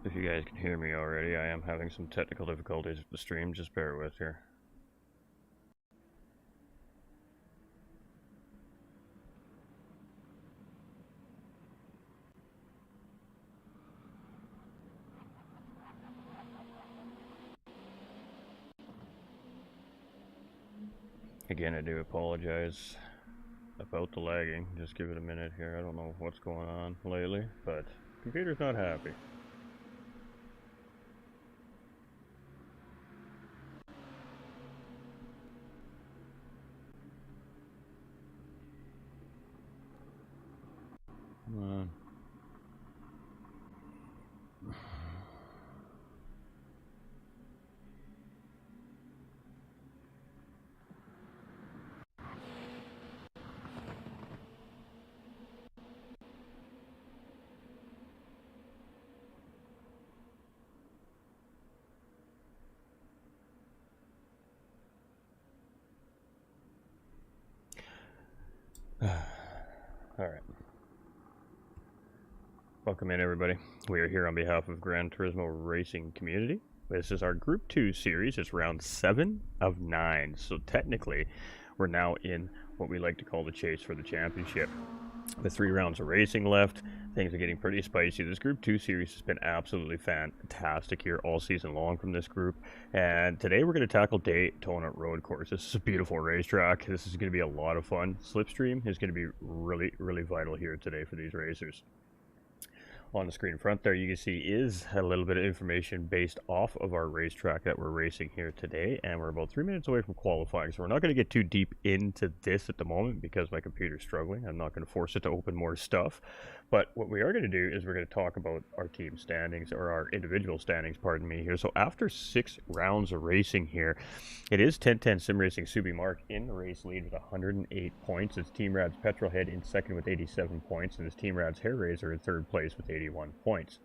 If you guys can hear me already, I am having some technical difficulties with the stream. Just bear with here. Again, I do apologize about the lagging. Just give it a minute here. I don't know what's going on lately, but computer's not happy. Come on. Alright. Welcome in, everybody. We are here on behalf of Gran Turismo Racing Community. This is our Group 2 series. It's round 7 of 9. So technically, we're now in what we like to call the chase for the championship. The 3 rounds of racing left. Things are getting pretty spicy. This Group 2 series has been absolutely fantastic here all season long from this group. And today we're going to tackle Daytona Road Course. This is a beautiful racetrack. This is going to be a lot of fun. Slipstream is going to be really vital here today for these racers. On the screen in front there, you can see is a little bit of information based off of our racetrack that we're racing here today, and we're about 3 minutes away from qualifying, so we're not going to get too deep into this at the moment because my computer's struggling. I'm not going to force it to open more stuff, but what we are going to do is we're going to talk about our team standings, or our individual standings, pardon me, here. So after 6 rounds of racing here, it is 1010 Sim Racing Subi Mark in the race lead with 108 points. It's Team Rad's Petrolhead in second with 87 points, and it's Team Rad's Hair Razor in third place with 81 points.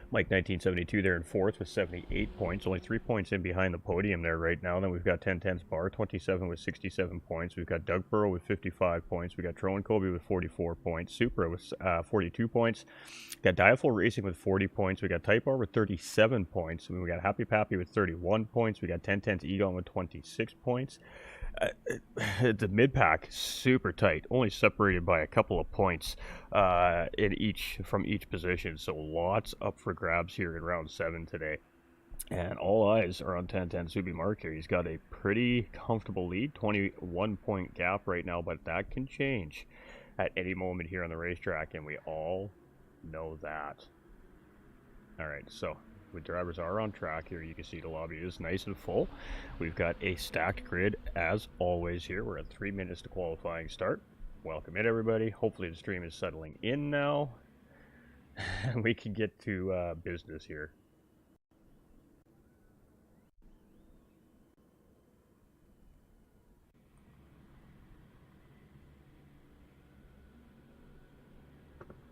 Mike 1972 there in fourth with 78 points, only 3 points in behind the podium there right now. Then we've got 1010's Bar 27 with 67 points. We've got Doug Burrow with 55 points. We got Troen Kobe with 44 points. Supra with 42 points. Got Diaful Racing with 40 points. We got Type R with 37 points. And we got Happy Pappy with 31 points. We got 1010's Egon with 26 points. The mid-pack super tight, only separated by a couple of points from each position, so lots up for grabs here in round 7 today. And all eyes are on 1010 Subi Mark here. He's got a pretty comfortable lead, 21 point gap right now, but that can change at any moment here on the racetrack, and we all know that. Alright, so the drivers are on track here. You can see the lobby is nice and full. We've got a stacked grid as always here. We're at 3 minutes to qualifying start. Welcome in, everybody. Hopefully the stream is settling in now. We can get to business here.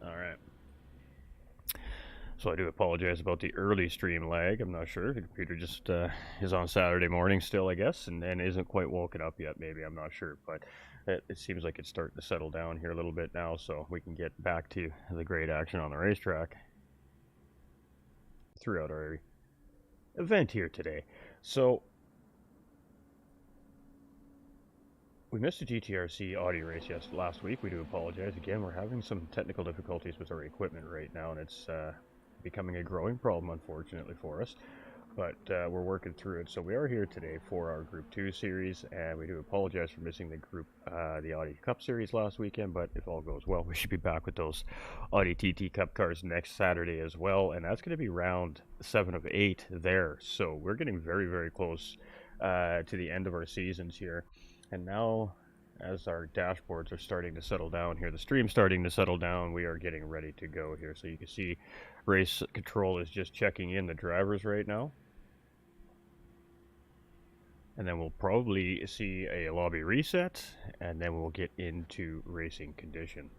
Alright. So I do apologize about the early stream lag. I'm not sure. The computer just is on Saturday morning still, I guess, and isn't quite woken up yet, maybe. I'm not sure. But it seems like it's starting to settle down here a little bit now, so we can get back to the great action on the racetrack throughout our event here today. So we missed a GTRC audio race last week. We do apologize. Again, we're having some technical difficulties with our equipment right now, and it's becoming a growing problem, unfortunately, for us. But we're working through it. So we are here today for our Group 2 series, and we do apologize for missing the Audi Cup series last weekend, but if all goes well, we should be back with those Audi TT Cup cars next Saturday as well, and that's going to be round 7 of 8 there. So we're getting very close to the end of our seasons here. And now, as our dashboards are starting to settle down here, the stream's starting to settle down, we are getting ready to go here. So you can see race control is just checking in the drivers right now. And then we'll probably see a lobby reset, and then we'll get into racing condition.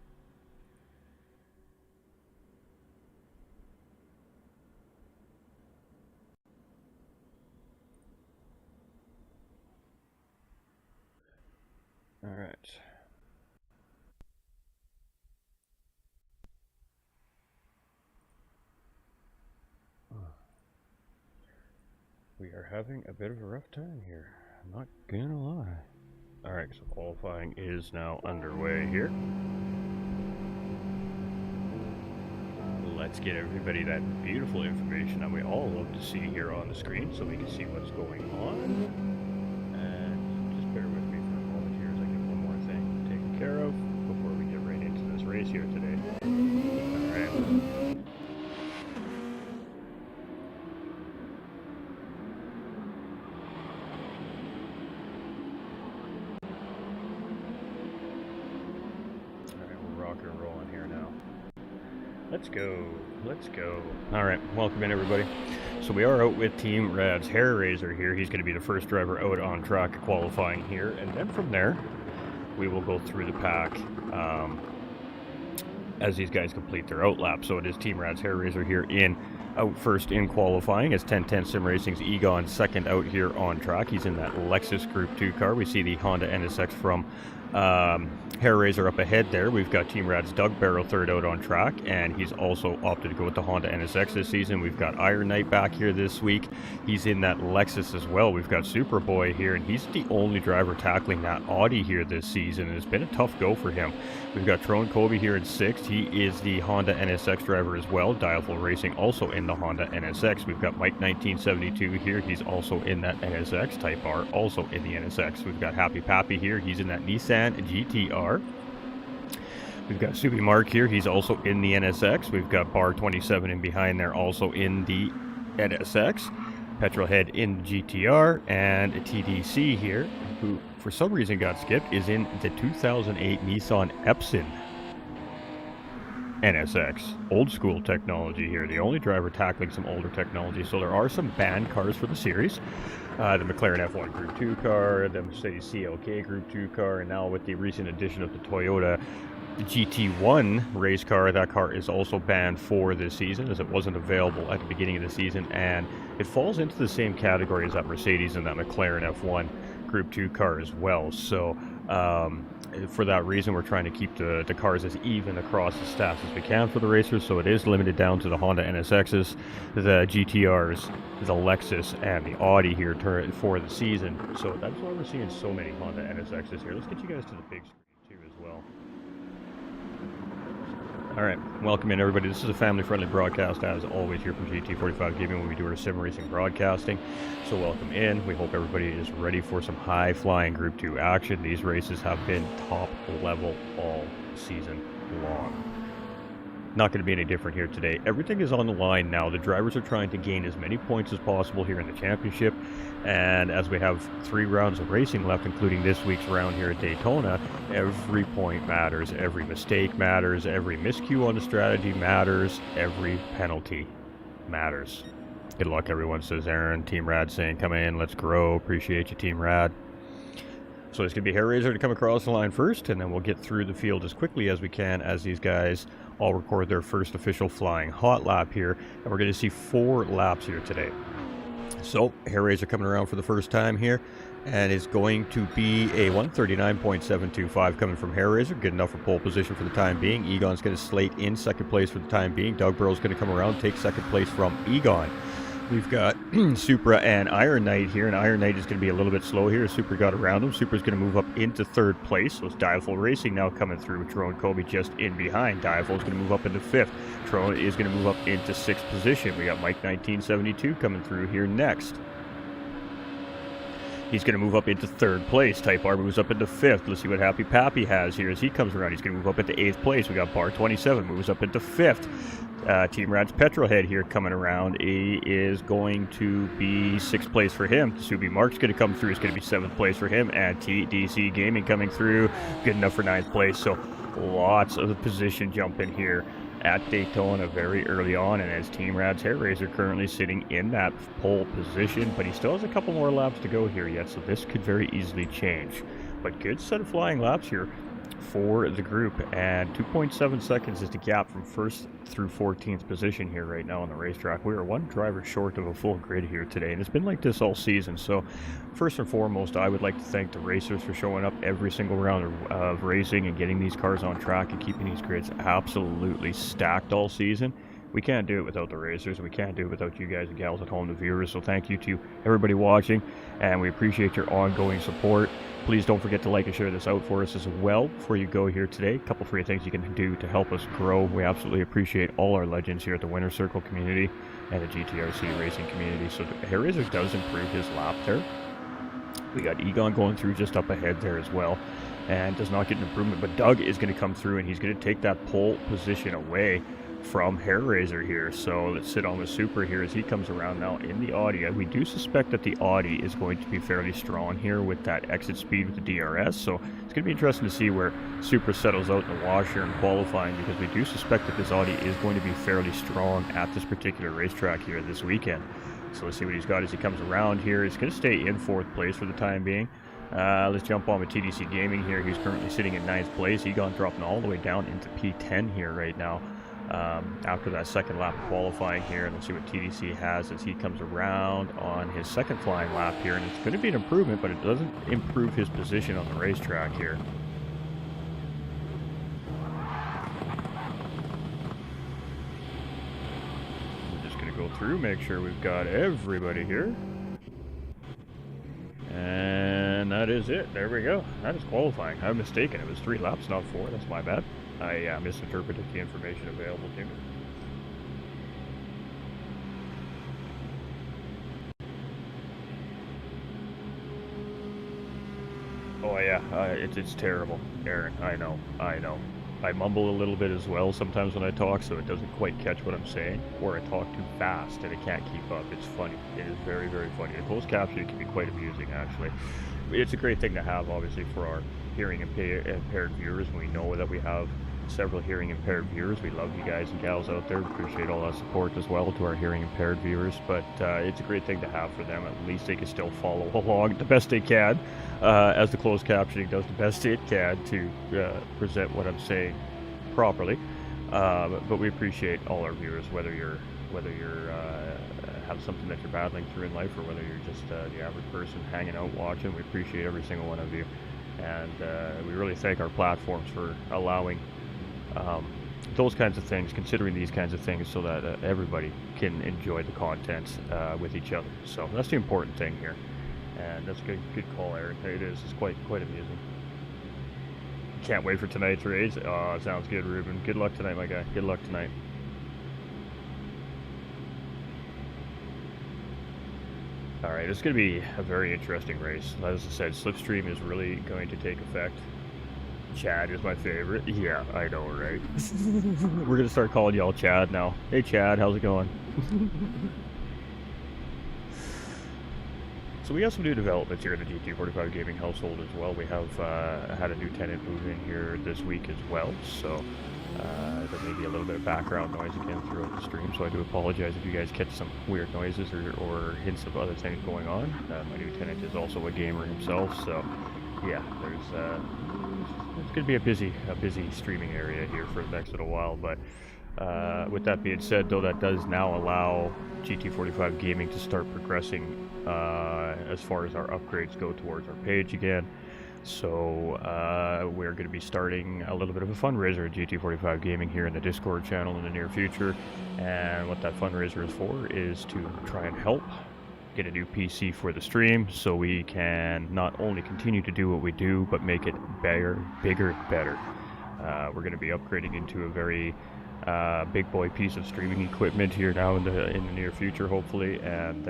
All right. are having a bit of a rough time here. I'm not gonna lie. Alright, so qualifying is now underway here. Let's get everybody that beautiful information that we all love to see here on the screen so we can see what's going on. And just bear with me for a moment here as I get one more thing taken care of before we get right into this race here today. Alright. Let's go. Alright, welcome in everybody. So we are out with Team Rad's Hair Raiser here. He's going to be the first driver out on track at qualifying here. And then from there, we will go through the pack as these guys complete their out lap. So it is Team Rad's Hair Raiser here out first in qualifying. It's 1010 Sim Racing's Egon second out here on track. He's in that Lexus Group 2 car. We see the Honda NSX from Hair Raiser up ahead there. We've got Team Rad's Doug Barrow third out on track, and he's also opted to go with the Honda NSX this season. We've got Iron Knight back here this week. He's in that Lexus as well. We've got Superboy here, and he's the only driver tackling that Audi here this season, and it's been a tough go for him. We've got Trone Kobe here in sixth. He is the Honda NSX driver as well. Dialful Racing also in the Honda NSX. We've got Mike 1972 here. He's also in that NSX. Type R also in the NSX. We've got Happy Pappy here. He's in that Nissan GTR. We've got Subi Mark here. He's also in the NSX. We've got Bar 27 in behind there, also in the NSX. Petrolhead in GTR, and TDC here, who for some reason got skipped, is in the 2008 Nissan Epson NSX. Old school technology here. The only driver tackling some older technology. So there are some banned cars for the series. The McLaren F1 Group 2 car, the Mercedes CLK Group 2 car, and now with the recent addition of the Toyota GT1 race car, that car is also banned for this season as it wasn't available at the beginning of the season, and it falls into the same category as that Mercedes and that McLaren F1 Group 2 car as well. So for that reason, we're trying to keep the cars as even across the stats as we can for the racers, so it is limited down to the Honda NSXs, the GTRs, the Lexus, and the Audi here for the season. So that's why we're seeing so many Honda NSXs here. Let's get you guys to the big screen too as well. Alright, welcome in everybody. This is a family-friendly broadcast as always here from GT45 Gaming when we do our sim racing broadcasting. So welcome in. We hope everybody is ready for some high-flying Group 2 action. These races have been top level all season long. Not going to be any different here today. Everything is on the line now. The drivers are trying to gain as many points as possible here in the championship, and as we have 3 rounds of racing left, including this week's round here at Daytona, every point matters, every mistake matters, every miscue on the strategy matters, every penalty matters. Good luck everyone, says Aaron. Team Rad saying come in, let's grow. Appreciate you, Team Rad. So it's going to be Hair Raiser to come across the line first, and then we'll get through the field as quickly as we can as these guys all record their first official flying hot lap here. And we're going to see 4 laps here today. So Hair Raiser coming around for the first time here, and is going to be a 139.725 coming from Hair Raiser. Good enough for pole position for the time being. Egon's going to slate in second place for the time being. Doug Burrow's going to come around, take second place from Egon. We've got Supra and Iron Knight here, and Iron Knight is going to be a little bit slow here. Supra got around him. Supra's going to move up into third place. So it's Dialful Racing now coming through with Trone Kobe just in behind. Dialful is going to move up into fifth. Trone is going to move up into sixth position. We got Mike 1972 coming through here next. He's going to move up into third place. Type R moves up into fifth. Let's see what Happy Pappy has here as he comes around. He's going to move up into eighth place. We got Bar 27 moves up into fifth. Team Rad's Petrolhead here coming around. He is going to be sixth place for him. Subi Mark's going to come through. It's going to be seventh place for him. And TDC Gaming coming through. Good enough for ninth place. So lots of position jumping here at Daytona very early on. And as Team Rad's Hair Raiser currently sitting in that pole position. But he still has a couple more laps to go here yet. So this could very easily change. But good set of flying laps here for the group, and 2.7 seconds is the gap from first through 14th position here right now on the racetrack. We are one driver short of a full grid here today, and it's been like this all season. So first and foremost, I would like to thank the racers for showing up every single round of racing and getting these cars on track and keeping these grids absolutely stacked all season. we can't do it without the racers. We can't do it without you guys and gals at home, the viewers. So thank you to everybody watching, and we appreciate your ongoing support. Please don't forget to like and share this out for us as well before you go here today. A couple free things you can do to help us grow. We absolutely appreciate all our legends here at the Winner Circle community and the GTRC racing community. So Hairraiser does improve his lap there. We got Egon going through just up ahead there as well, and does not get an improvement. But Doug is going to come through, and he's going to take that pole position away from Hairraiser here. So let's sit on the Super here as he comes around now in the Audi. We do suspect that the Audi is going to be fairly strong here with that exit speed with the DRS. So it's going to be interesting to see where Super settles out in the wash here in qualifying, because we do suspect that this Audi is going to be fairly strong at this particular racetrack here this weekend. So let's see what he's got as he comes around here. He's going to stay in 4th place for the time being. Let's jump on with TDC Gaming here. He's currently sitting in 9th place. Egon dropping all the way down into P10 here right now. After that second lap of qualifying here, and let's see what TDC has as he comes around on his second flying lap here, and it's going to be an improvement, but it doesn't improve his position on the racetrack here. We're just going to go through, make sure we've got everybody here, and that is it. There we go. That is qualifying. I'm mistaken. It was 3 laps, not 4. That's my bad. I misinterpreted the information available to me. Oh yeah, it's terrible, Aaron. I know. I mumble a little bit as well sometimes when I talk, so it doesn't quite catch what I'm saying, or I talk too fast and it can't keep up. It's funny. It is very, very funny. The closed captioning can be quite amusing, actually. It's a great thing to have, obviously, for our hearing impaired viewers. We know that we have several hearing impaired viewers. We love you guys and gals out there. Appreciate all that support as well to our hearing impaired viewers, but it's a great thing to have for them. At least they can still follow along the best they can, as the closed captioning does the best it can to present what I'm saying properly. But we appreciate all our viewers, whether you're have something that you're battling through in life, or whether you're just the average person hanging out watching. We appreciate every single one of you, and we really thank our platforms for allowing those kinds of things, considering these kinds of things, so that everybody can enjoy the content with each other. So that's the important thing here, and that's a good call, Eric. It is. It's quite amusing. Can't wait for tonight's race. Oh, sounds good, Ruben. Good luck tonight, my guy. Good luck tonight. All right, it's going to be a very interesting race. As I said, Slipstream is really going to take effect. Chad is my favorite. Yeah, I know, right? We're going to start calling y'all Chad now. Hey, Chad, how's it going? So we have some new developments here in the GT45 Gaming household as well. We have had a new tenant move in here this week as well, so there may be a little bit of background noise again throughout the stream, so I do apologize if you guys catch some weird noises or hints of other things going on. My new tenant is also a gamer himself, so yeah, it's going to be a busy streaming area here for the next little while. But with that being said, though, that does now allow GT45 Gaming to start progressing as far as our upgrades go towards our page again. So we're going to be starting a little bit of a fundraiser at GT45 Gaming here in the Discord channel in the near future. And what that fundraiser is for is to try and help get a new PC for the stream, so we can not only continue to do what we do, but make it bigger, better. We're going to be upgrading into a very big boy piece of streaming equipment here now in the near future, hopefully, and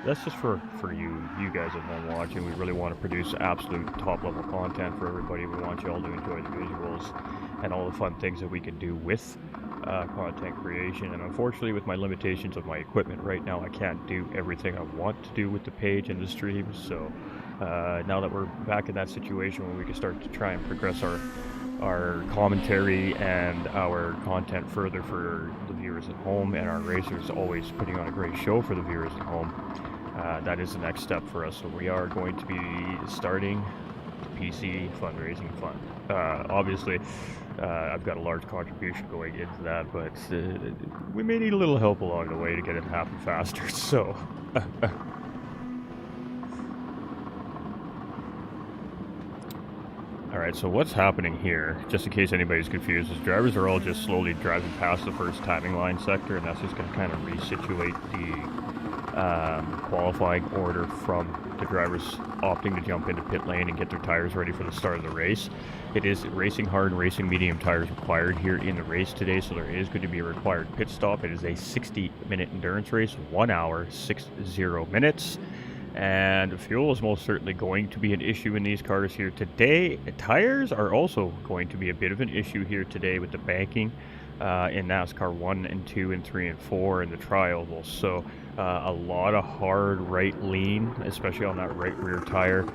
that's just for you guys at home watching. We really want to produce absolute top level content for everybody. We want you all to enjoy the visuals and all the fun things that we can do with content creation. And unfortunately, with my limitations of my equipment right now, I can't do everything I want to do with the page and the stream. So now that we're back in that situation where we can start to try and progress our commentary and our content further for the viewers at home, and our racers always putting on a great show for the viewers at home, that is the next step for us. So we are going to be starting the PC fundraising fund. Obviously, I've got a large contribution going into that, but we may need a little help along the way to get it happen faster. So Alright, so what's happening here, just in case anybody's confused, is drivers are all just slowly driving past the first timing line sector, and that's just going to kind of resituate the qualifying order from the drivers opting to jump into pit lane and get their tires ready for the start of the race. It is racing hard and racing medium tires required here in the race today, so there is going to be a required pit stop. It is a 60-minute endurance race, 1 hour, 60 minutes. And fuel is most certainly going to be an issue in these cars here today. Tires are also going to be a bit of an issue here today with the banking in NASCAR 1 and 2 and 3 and 4 and the triovals. So a lot of hard right lean, especially on that right rear tire,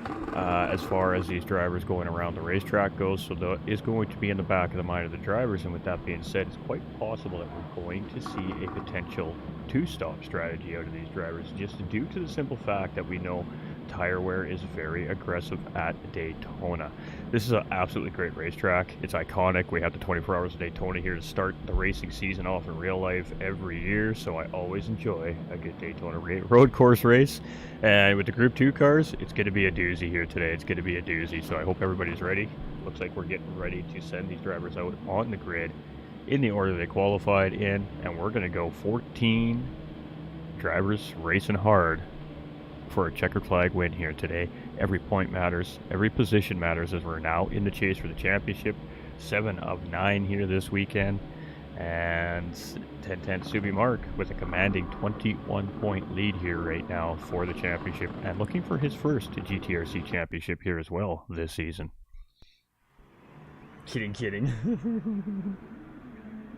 as far as these drivers going around the racetrack goes. So that is going to be in the back of the mind of the drivers. And with that being said, it's quite possible that we're going to see a potential two-stop strategy out of these drivers, just due to the simple fact that we know tire wear is very aggressive at Daytona. This is an absolutely great racetrack. It's iconic. We have the 24 Hours of Daytona here to start the racing season off in real life every year, so I always enjoy a good Daytona road course race. And with the Group 2 cars, it's going to be a doozy here today. It's going to be a doozy, so I hope everybody's ready. Looks like we're getting ready to send these drivers out on the grid in the order they qualified in, and we're going to go 14 drivers racing hard for a checkered flag win here today. Every point matters, every position matters, as we're now in the chase for the championship. 7 of 9 here this weekend, and 1010 Subi Mark with a commanding 21-point lead here right now for the championship, and looking for his first GTRC championship here as well this season. Kidding.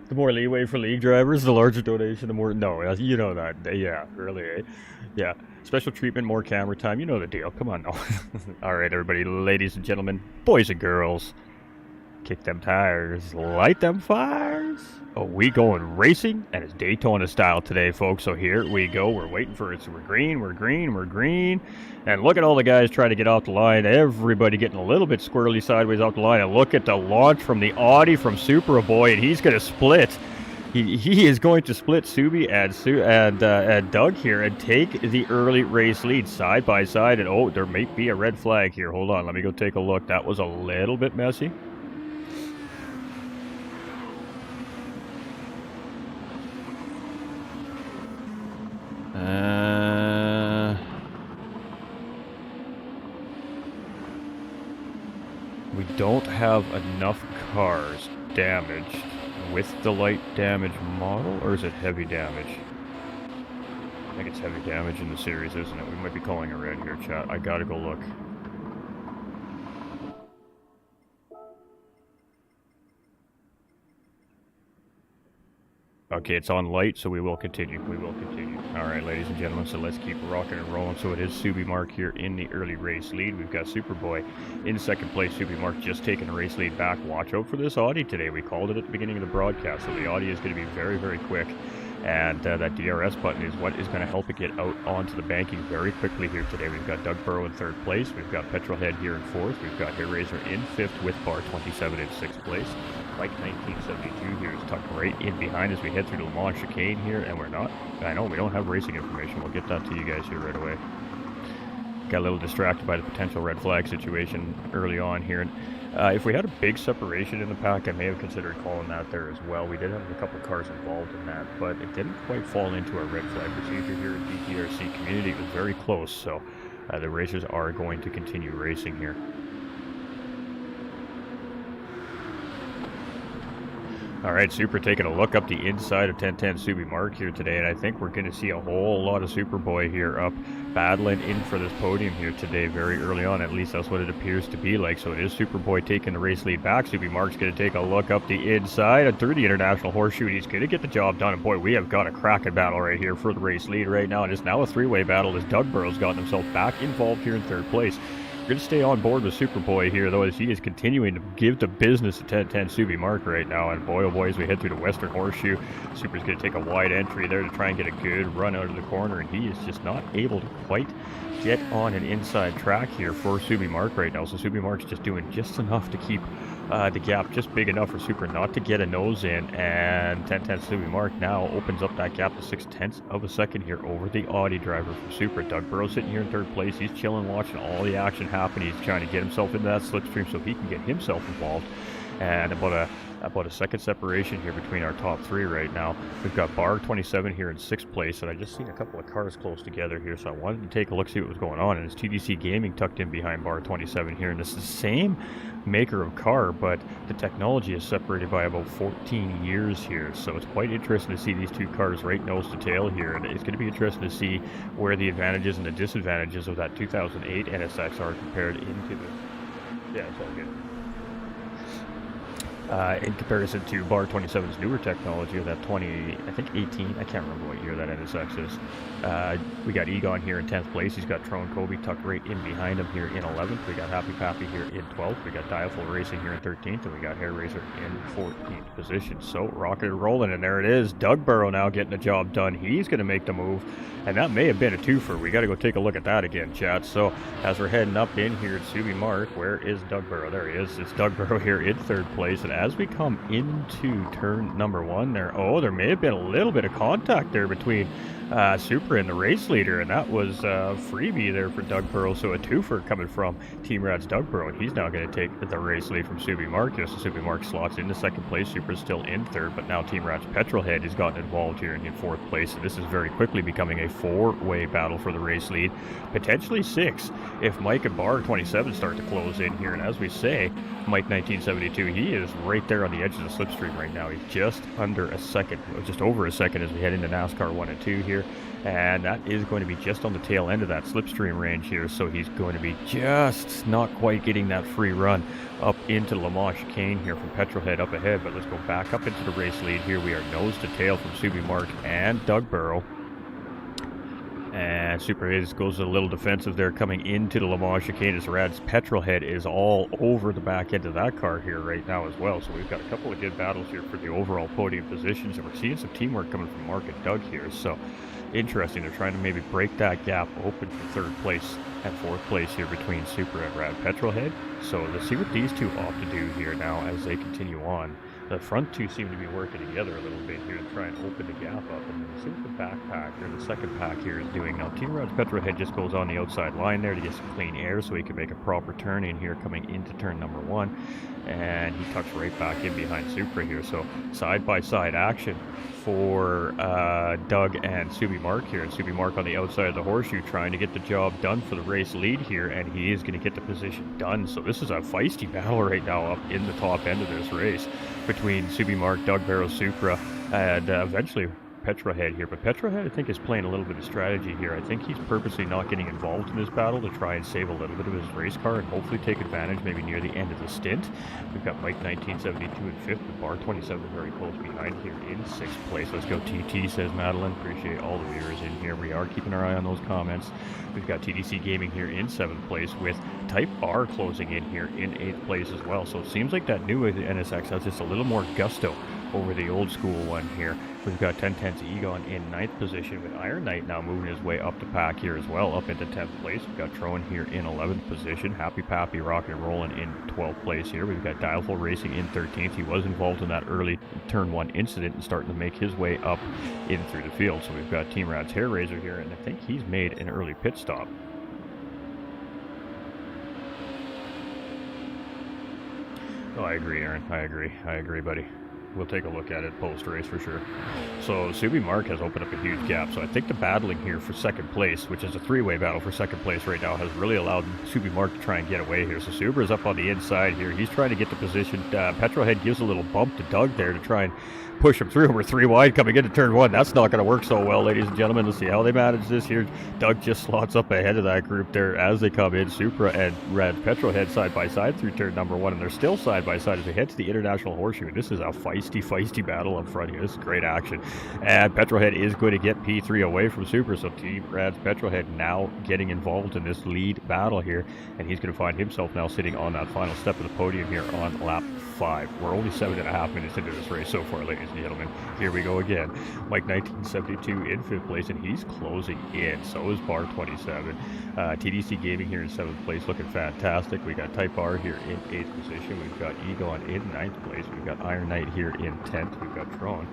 The more leeway for league drivers, the larger donation, the more... No, you know that. Yeah, really, eh? Yeah. Special treatment, more camera time. You know the deal. Come on, no. All right, everybody, ladies and gentlemen, boys and girls, kick them tires, light them fires. Oh, we going racing, and it's Daytona style today, folks. So here we go. We're waiting for it. So we're green. And look at all the guys trying to get off the line. Everybody getting a little bit squirrely sideways off the line. And look at the launch from the Audi from Superboy, and he's going to split. He is going to split Subi and Doug here and take the early race lead side by side. And oh, there may be a red flag here. Hold on, let me go take a look. That was a little bit messy. We don't have enough cars damaged with the light damage model, or is it heavy damage? I think it's heavy damage in the series, isn't it? We might be calling it red here, chat. I gotta go look. Okay, it's on light, so we will continue. Alright, ladies and gentlemen, so let's keep rocking and rolling. So it is Subi Mark here in the early race lead. We've got Superboy in second place. Subi Mark just taking the race lead back. Watch out for this Audi today. We called it at the beginning of the broadcast, so the Audi is going to be very, very quick. And that DRS button is what is going to help it get out onto the banking very quickly here today. We've got Doug Burrow in third place. We've got Petrolhead here in fourth. We've got Hair Razor in fifth with Bar 27 in sixth place. Like 1972 here is tucked right in behind as we head through the Le Mans chicane here, and we're not... I know we don't have racing information. We'll get that to you guys here right away. Got a little distracted by the potential red flag situation early on here. If we had a big separation in the pack, I may have considered calling that there as well. We did have a couple of cars involved in that, but it didn't quite fall into our red flag procedure here at GTRC community. It was very close, so the racers are going to continue racing here. Alright, Super taking a look up the inside of 1010 Subi Mark here today, and I think we're going to see a whole lot of Superboy here up battling in for this podium here today very early on. At least that's what it appears to be like. So it is Superboy taking the race lead back. Subi Mark's going to take a look up the inside and through the International Horseshoe. He's going to get the job done, and boy, we have got a cracking battle right here for the race lead right now. And it's now a three-way battle as Doug Burrow's gotten himself back involved here in third place. We're going to stay on board with Superboy here, though, as he is continuing to give the business to 1010 Subi Mark right now. And boy, oh boy, as we head through the Western Horseshoe, Super's going to take a wide entry there to try and get a good run out of the corner. And he is just not able to quite get on an inside track here for Subi Mark right now. So Subi Mark's just doing just enough to keep the gap just big enough for Supra not to get a nose in, and 10/10 Subi Mark now opens up that gap to 0.6 of a second here over the Audi driver from Supra. Doug Burrow sitting here in third place. He's chilling, watching all the action happen. He's trying to get himself into that slipstream so he can get himself involved. And about a second separation here between our top three right now. We've got Bar 27 here in 6th place, and I just seen a couple of cars close together here, so I wanted to take a look, see what was going on. And it's TDC Gaming tucked in behind Bar 27 here, and it's the same maker of car, but the technology is separated by about 14 years here, so it's quite interesting to see these two cars right nose to tail here, and it's going to be interesting to see where the advantages and the disadvantages of that 2008 NSX are compared into the... Yeah, it's all good. In comparison to Bar 27's newer technology of that 18, I can't remember what year that NSX is. We got Egon here in 10th place. He's got Tron Kobe tucked right in behind him here in 11th. We got Happy Pappy here in 12th. We got Dialful Racing here in 13th, and we got Hair Racer in 14th position. So rocking and rolling, and there it is. Doug Burrow now getting the job done. He's going to make the move, and that may have been a twofer. We got to go take a look at that again, chat. So as we're heading up in here at Subi Mark, where is Doug Burrow? There he is. It's Doug Burrow here in 3rd place, and as we come into turn number 1 there, there may have been a little bit of contact there between Supra and the race leader, and that was freebie there for Doug Burrow. So a twofer coming from Team Rad's Doug Burrow, and he's now going to take the race lead from Subi Mark. So Subi Mark slots into 2nd place. Supra's still in 3rd, but now Team Rad's Petrolhead has gotten involved here in 4th place, and this is very quickly becoming a 4-way battle for the race lead, potentially 6 if Mike and Bar 27 start to close in here. And as we say, Mike 1972, he is right there on the edge of the slipstream right now. He's just under a second, just over a second as we head into NASCAR 1 and 2 here. And that is going to be just on the tail end of that slipstream range here, so he's going to be just not quite getting that free run up into Le Mans chicane here from Petrolhead up ahead. But let's go back up into the race lead here. We are nose to tail from Subi Mark and Doug Burrow. And Super His goes a little defensive there coming into the Le Mans chicane as Rad's Petrolhead is all over the back end of that car here right now as well. So we've got a couple of good battles here for the overall podium positions, and we're seeing some teamwork coming from Mark and Doug here. So interesting. They're trying to maybe break that gap open for 3rd place and 4th place here between Super and Rad Petrolhead. So let's see what these two opt to do here now as they continue on. The front two seem to be working together a little bit here to try and open the gap up, and then see what the back pack or the second pack here is doing. Now Team Rad's Petrolhead just goes on the outside line there to get some clean air so he can make a proper turn in here coming into turn number 1, and he tucks right back in behind Supra here. So side by side action for Doug and Subi Mark here, and Subi Mark on the outside of the horseshoe trying to get the job done for the race lead here, and he is going to get the position done. So this is a feisty battle right now up in the top end of this race between Subi Mark, Doug Burrow, Supra, and eventually Petrolhead here. But Petrolhead, I think, is playing a little bit of strategy here. I think he's purposely not getting involved in this battle to try and save a little bit of his race car and hopefully take advantage maybe near the end of the stint. We've got Mike 1972 in 5th, and Bar 27 very close behind here in 6th place. Let's go TT, says Madeline. Appreciate all the viewers in here. We are keeping our eye on those comments. We've got TDC Gaming here in 7th place with Type R closing in here in 8th place as well. So it seems like that new NSX has just a little more gusto over the old school one here. We've got 1010's Egon in 9th position with Iron Knight now moving his way up the pack here as well, up into 10th place. We've got Troan here in 11th position. Happy Pappy rocking and rolling in 12th place here. We've got Dialful Racing in 13th. He was involved in that early turn 1 incident and starting to make his way up in through the field. So we've got Team Rad's Hair Razor here, and I think he's made an early pit stop. Oh, I agree, Aaron. I agree, buddy. We'll take a look at it post-race for sure. So Subi Mark has opened up a huge gap. So I think the battling here for 2nd place, which is a 3-way battle for 2nd place right now, has really allowed Subi Mark to try and get away here. So Subaru's up on the inside here. He's trying to get the position. Petrolhead gives a little bump to Doug there to try and push him through. We're 3 wide coming into turn 1. That's not going to work so well, ladies and gentlemen. Let's see how they manage this here. Doug just slots up ahead of that group there as they come in. Supra and Red Petrolhead side by side through turn number 1, and they're still side by side as we head to the International Horseshoe. This is a feisty feisty battle up front here. This is great action. And Petrolhead is going to get P3 away from Super, so Team Rad's Petrolhead now getting involved in this lead battle here, and he's going to find himself now sitting on that final step of the podium here on lap 5. We're only 7.5 minutes into this race so far, ladies and gentlemen. Here we go again. Mike 1972 in 5th place, and he's closing in. So is Bar 27. TDC Gaming here in 7th place, looking fantastic. We got Type R here in 8th position. We've got Egon in 9th place. We've got Iron Knight here in 10th. We've got Tron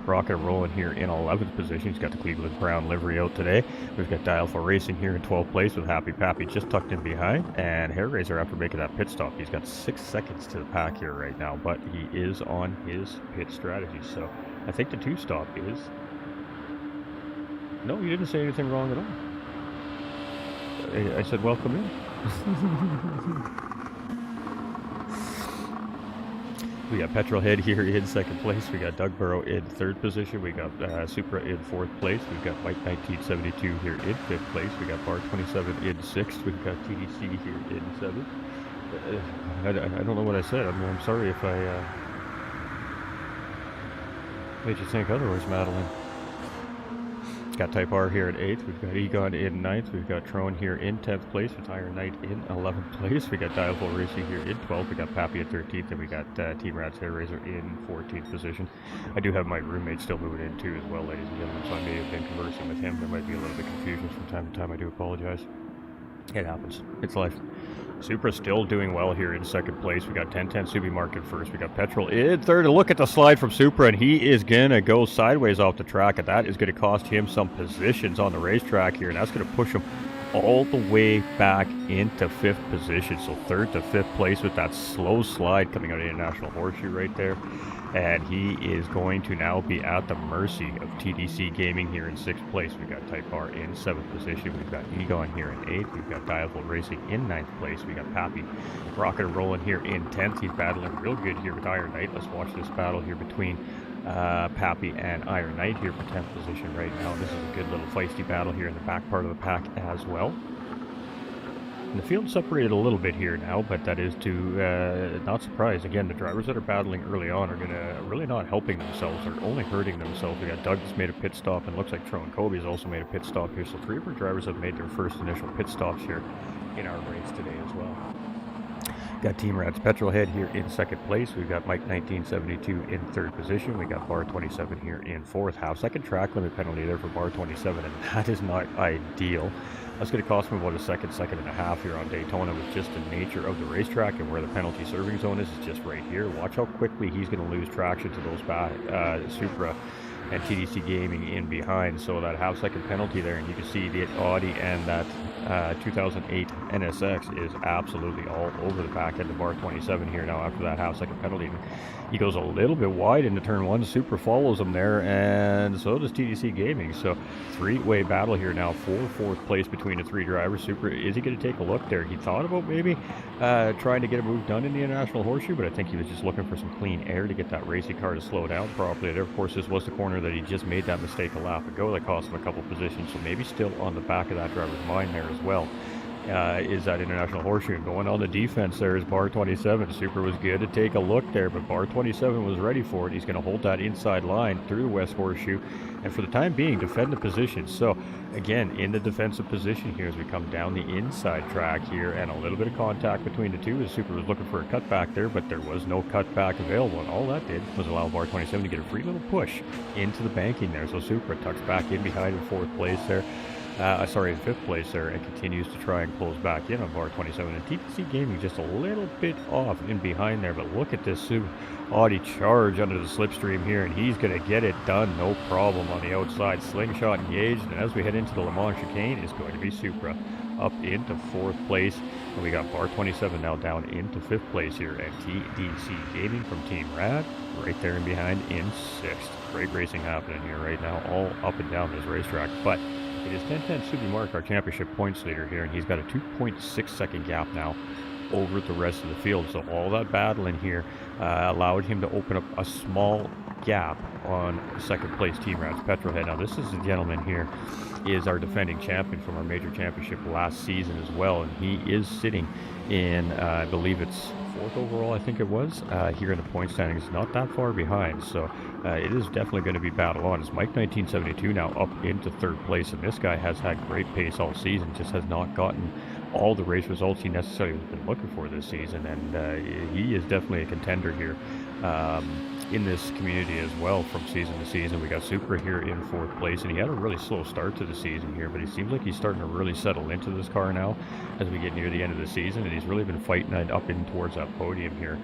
Rocket rolling here in 11th position. He's got the Cleveland Brown livery out today. We've got Dial for Racing here in 12th place with Happy Pappy just tucked in behind. And Hair Razor, after making that pit stop, he's got 6 seconds to the pack here right now, but he is on his pit strategy. So I think the 2 stop is... No, you didn't say anything wrong at all. I said welcome in. We got Petrolhead here in 2nd place. We got Doug Burrow in 3rd position. We got Supra in 4th place. We've got Mike 1972 here in 5th place. We got Bar 27 in 6th. We've got TDC here in 7th. I don't know what I said. I'm sorry if I made you think otherwise, Madeline. Got Type R here at 8th. We've got Egon in 9th. We've got Tron here in 10th place with Iron Knight in 11th place. We got Dialful Racing here in 12th. We got Pappy at 13th, and we got Team Rat's Hair Razor in 14th position. I do have my roommate still moving in too as well, ladies and gentlemen, so I may have been conversing with him. There might be a little bit of confusion from time to time. I do apologize. It happens. It's life. Supra still doing well here in 2nd place. We got 1010 Subi Mark in 1st. We got Petrol in 3rd. And look at the slide from Supra, and he is going to go sideways off the track, and that is going to cost him some positions on the racetrack here, and that's going to push him all the way back into 5th position. So 3rd to 5th place with that slow slide coming out of the International Horseshoe right there. And he is going to now be at the mercy of TDC Gaming here in 6th place. We've got Type R in 7th position. We've got Egon here in 8th. We've got Dialful Racing in 9th place. We got Pappy Rocket rolling here in 10th. He's battling real good here with Iron Knight. Let's watch this battle here between Pappy and Iron Knight here for 10th position right now. This is a good little feisty battle here in the back part of the pack as well. And the field separated a little bit here now, but that is to not surprise. Again, the drivers that are battling early on are going to really not helping themselves. They're only hurting themselves. We got Doug that's made a pit stop, and looks like Tron Kobe's also made a pit stop here. So 3 of our drivers have made their first initial pit stops here in our race today as well. Got Team Rat's Petrolhead here in 2nd place. We've got Mike 1972 in 3rd position. We got Bar 27 here in 4th. Half-second track limit penalty there for Bar 27, and that is not ideal. That's going to cost him about a second and a half here on Daytona with just the nature of the racetrack and where the penalty serving zone is just right here. Watch how quickly he's going to lose traction to those Supra and TDC Gaming in behind. So that half-second penalty there, and you can see the Audi and that 2008 NSX is absolutely all over the back end of Bar 27 here now after that half-second penalty. He goes a little bit wide into turn 1. Supra follows him there, and so does TDC Gaming. So 3-way battle here now for 4th place between the 3 drivers. Supra, is he going to take a look there? He thought about maybe trying to get a move done in the International Horseshoe, but I think he was just looking for some clean air to get that racing car to slow down properly. There, of course, this was the corner that he just made that mistake a lap ago that cost him a couple positions, so maybe still on the back of that driver's mind there as well. Is that International Horseshoe. Going on the defense there is Bar 27. Supra was good to take a look there, but Bar 27 was ready for it. He's going to hold that inside line through the West Horseshoe, and for the time being, defend the position. So, again, in the defensive position here as we come down the inside track here, and a little bit of contact between the two as Supra was looking for a cutback there, but there was no cutback available, and all that did was allow Bar 27 to get a free little push into the banking there. So Supra tucks back in behind in 4th place there. In 5th place there, and continues to try and close back in on Bar 27. And TPC Gaming just a little bit off in behind there, but look at this Audi charge under the slipstream here, and he's going to get it done, no problem on the outside. Slingshot engaged, and as we head into the Le Mans chicane, is going to be Supra up into 4th place. And we got Bar 27 now down into 5th place here, and TDC Gaming from Team Rad right there in behind in 6th. Great racing happening here right now, all up and down this racetrack, but it is 1010 Subi Mark, our championship points leader here, and he's got a 2.6 second gap now over the rest of the field. So all that battle in here allowed him to open up a small gap on second place Team Rats Petrolhead. Now this is the gentleman here, is our defending champion from our major championship last season as well, and he is sitting in, I believe it's 4th overall, I think it was, here in the point standings, not that far behind, so it is definitely going to be battle on. It's Mike 1972 now up into 3rd place, and this guy has had great pace all season, just has not gotten all the race results he necessarily has been looking for this season, and he is definitely a contender here in this community as well from season to season. We got Supra here in 4th place, and he had a really slow start to the season here, but it seems like he's starting to really settle into this car now as we get near the end of the season, and he's really been fighting up in towards that podium here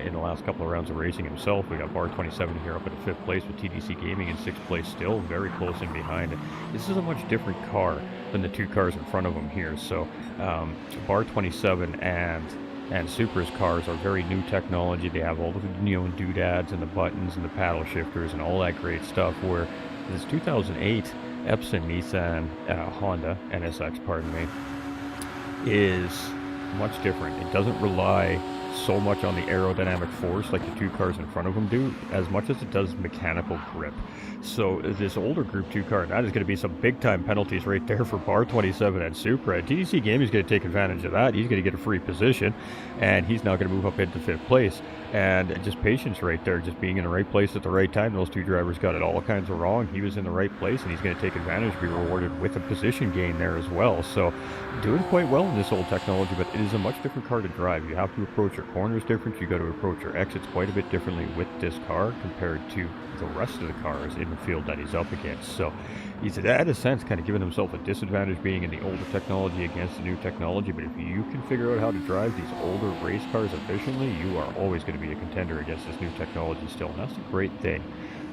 in the last couple of rounds of racing himself. We got Bar 27 here up in 5th place with TDC Gaming in 6th place, still very close in behind. This is a much different car than the 2 cars in front of him here, so Bar 27 and Supra's cars are very new technology. They have all the neon doodads and the buttons and the paddle shifters and all that great stuff, where this 2008 Epson Nissan Honda NSX, pardon me, is much different. It doesn't rely so much on the aerodynamic force like the 2 cars in front of them do, as much as it does mechanical grip. So this older Group 2 car, that is going to be some big time penalties right there for Bar 27 and Supra. TDC Gaming is going to take advantage of that. He's going to get a free position, and he's now going to move up into 5th place. And just patience right there, just being in the right place at the right time. Those 2 drivers got it all kinds of wrong. He was in the right place, and he's going to take advantage, be rewarded with a position gain there as well. So doing quite well in this old technology, but it is a much different car to drive. You have to approach your corners different. You got to approach your exits quite a bit differently with this car compared to the rest of the cars in the field that he's up against. So he's, in a sense, kind of giving himself a disadvantage being in the older technology against the new technology. But if you can figure out how to drive these older race cars efficiently, you are always going to be a contender against this new technology still. And that's the great thing